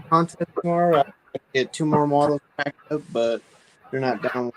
contest tomorrow. I get 2 more models packed up, but they're not down.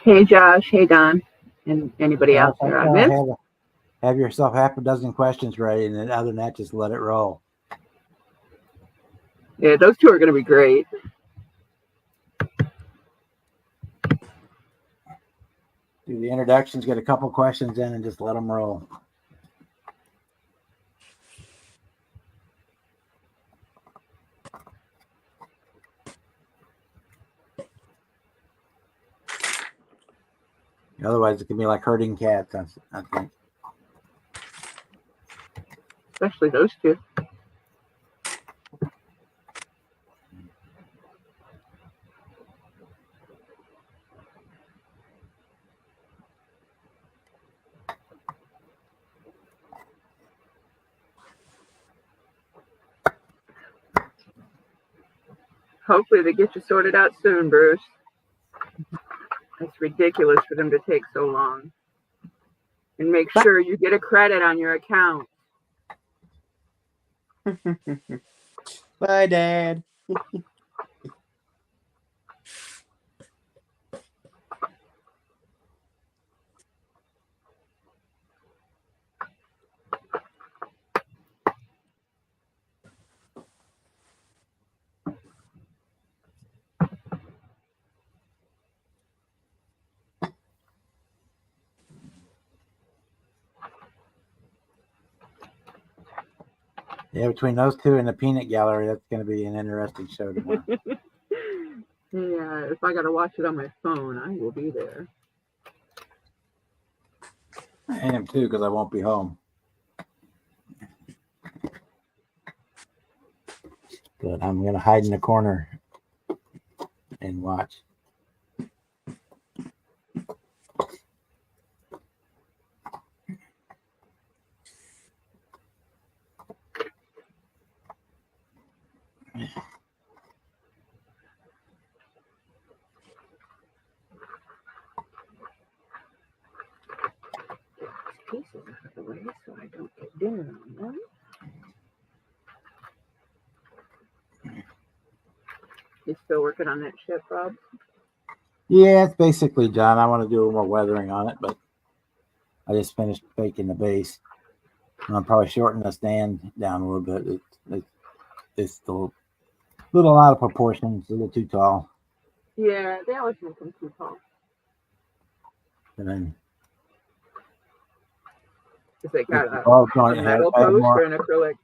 Hey Josh, hey Don, and anybody else Well, here I missed? have yourself half a dozen questions ready, and then other than that, just let it roll. Yeah, those two are going to be great. Do the introductions, get a couple questions in, and just let them roll. Otherwise, it can be like herding cats, I think. Especially those two. Hopefully they get you sorted out soon, Bruce. It's ridiculous for them to take so long. And make sure you get a credit on your account. Bye, Dad. Yeah, between those two and the peanut gallery, that's going to be an interesting show tomorrow. Yeah, if I got to watch it on my phone, I will be there. I am too, because I won't be home. But I'm going to hide in the corner and watch. Pieces out of the way so I don't get dinner on them. You still working on that ship, Rob? Yeah, it's basically done. I want to do a little more weathering on it, but I just finished baking the base. I'm probably shortening the stand down a little bit. It's still a little out of proportion. It's a little too tall. Yeah, they always make them too tall. And then Because they got the ball a joint metal had post more. or an acrylic.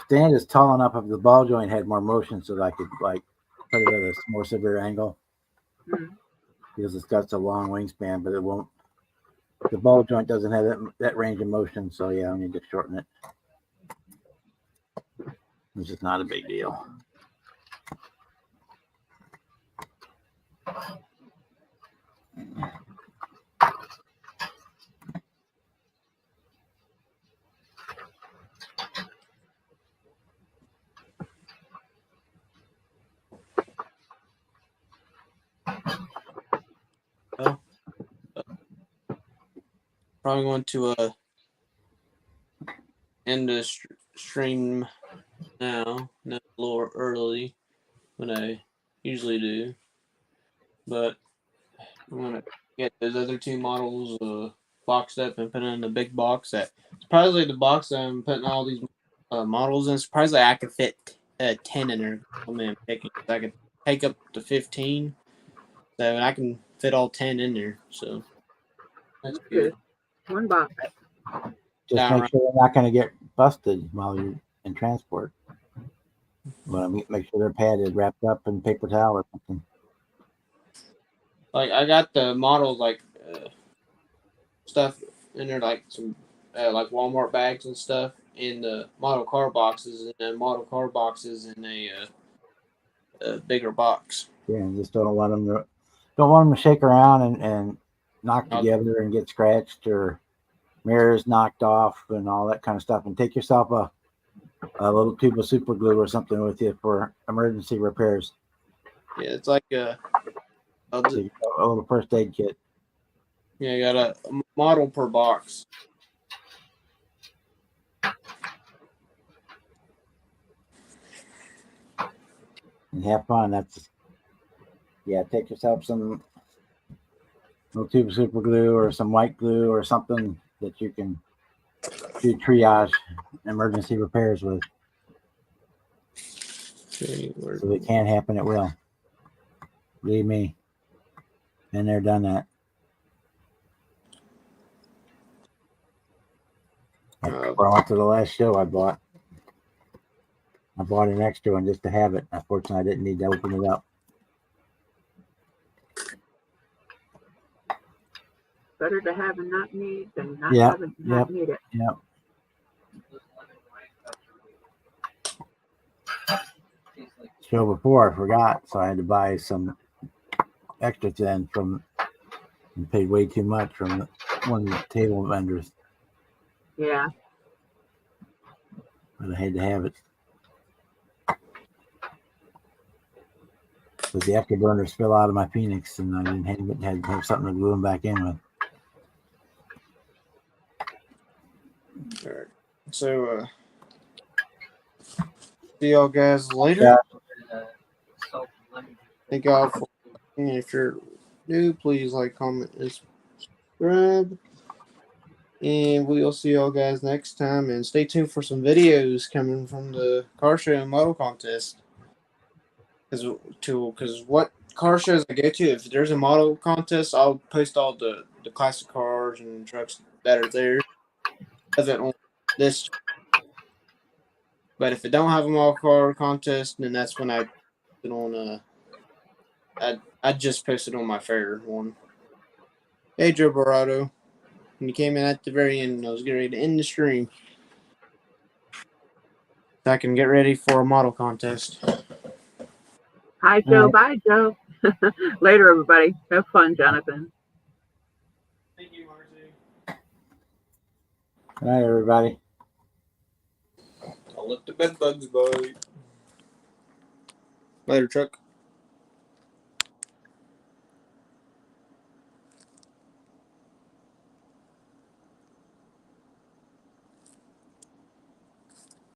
Stand is tall enough if the ball joint had more motion so that I could like put it at a more severe angle. Because it's got a long wingspan, but it won't. The ball joint doesn't have that range of motion, so yeah, I need to shorten it. It's just not a big deal. Well, probably going to end the stream now. Not a little early than I usually do, but I'm gonna get those other 2 models boxed up and put in the big box. That surprisingly the box that I'm putting all these models in. Surprisingly, I could fit 10 in there. I mean, I could take up to 15, so I can fit all 10 in there. So that's good. One box. Just make sure you're not going to get busted while you're in transport. But make sure they're padded, wrapped up in paper towel or something. Like I got the models like stuff in there, like some like Walmart bags and stuff, and the model car boxes, and then model car boxes in a bigger box. Yeah, and just don't want them to shake around and knock together and get scratched or mirrors knocked off and all that kind of stuff. And take yourself a little tube of super glue or something with you for emergency repairs. Yeah, it's like a little first aid kit. Yeah, you got a model per box. And have fun. Take yourself some little tube of super glue or some white glue or something that you can do triage emergency repairs with. So it can happen, it will. Believe me. And they're done that. Before I went to the last show, I bought an extra one just to have it. Unfortunately, I didn't need to open it up. Better to have and not need than not have and not need it. Yep. Show before I forgot, so I had to buy some extra thin and paid way too much from one of the table vendors. Yeah. But I had to have it. Because the afterburners fell out of my Phoenix and I didn't had to have something to glue them back in with. All right. So, see y'all guys later. Yeah. Thank y'all for watching. If you're new, please like, comment, and subscribe. And we'll see y'all guys next time. And stay tuned for some videos coming from the car show and model contest. Because what car shows I go to, if there's a model contest, I'll post all the classic cars and trucks that are there. Doesn't on this. But if it don't have a model car contest, then that's when I put it on. I just posted on my fair one. Hey, Joe Barado. And you came in at the very end, and I was getting ready to end the stream. So I can get ready for a model contest. Hi, Joe. Bye, Joe. Later, everybody. Have fun, Jonathan. Thank you, Marcy. Good night, everybody. I'll let the bed bugs bite. Later, Chuck.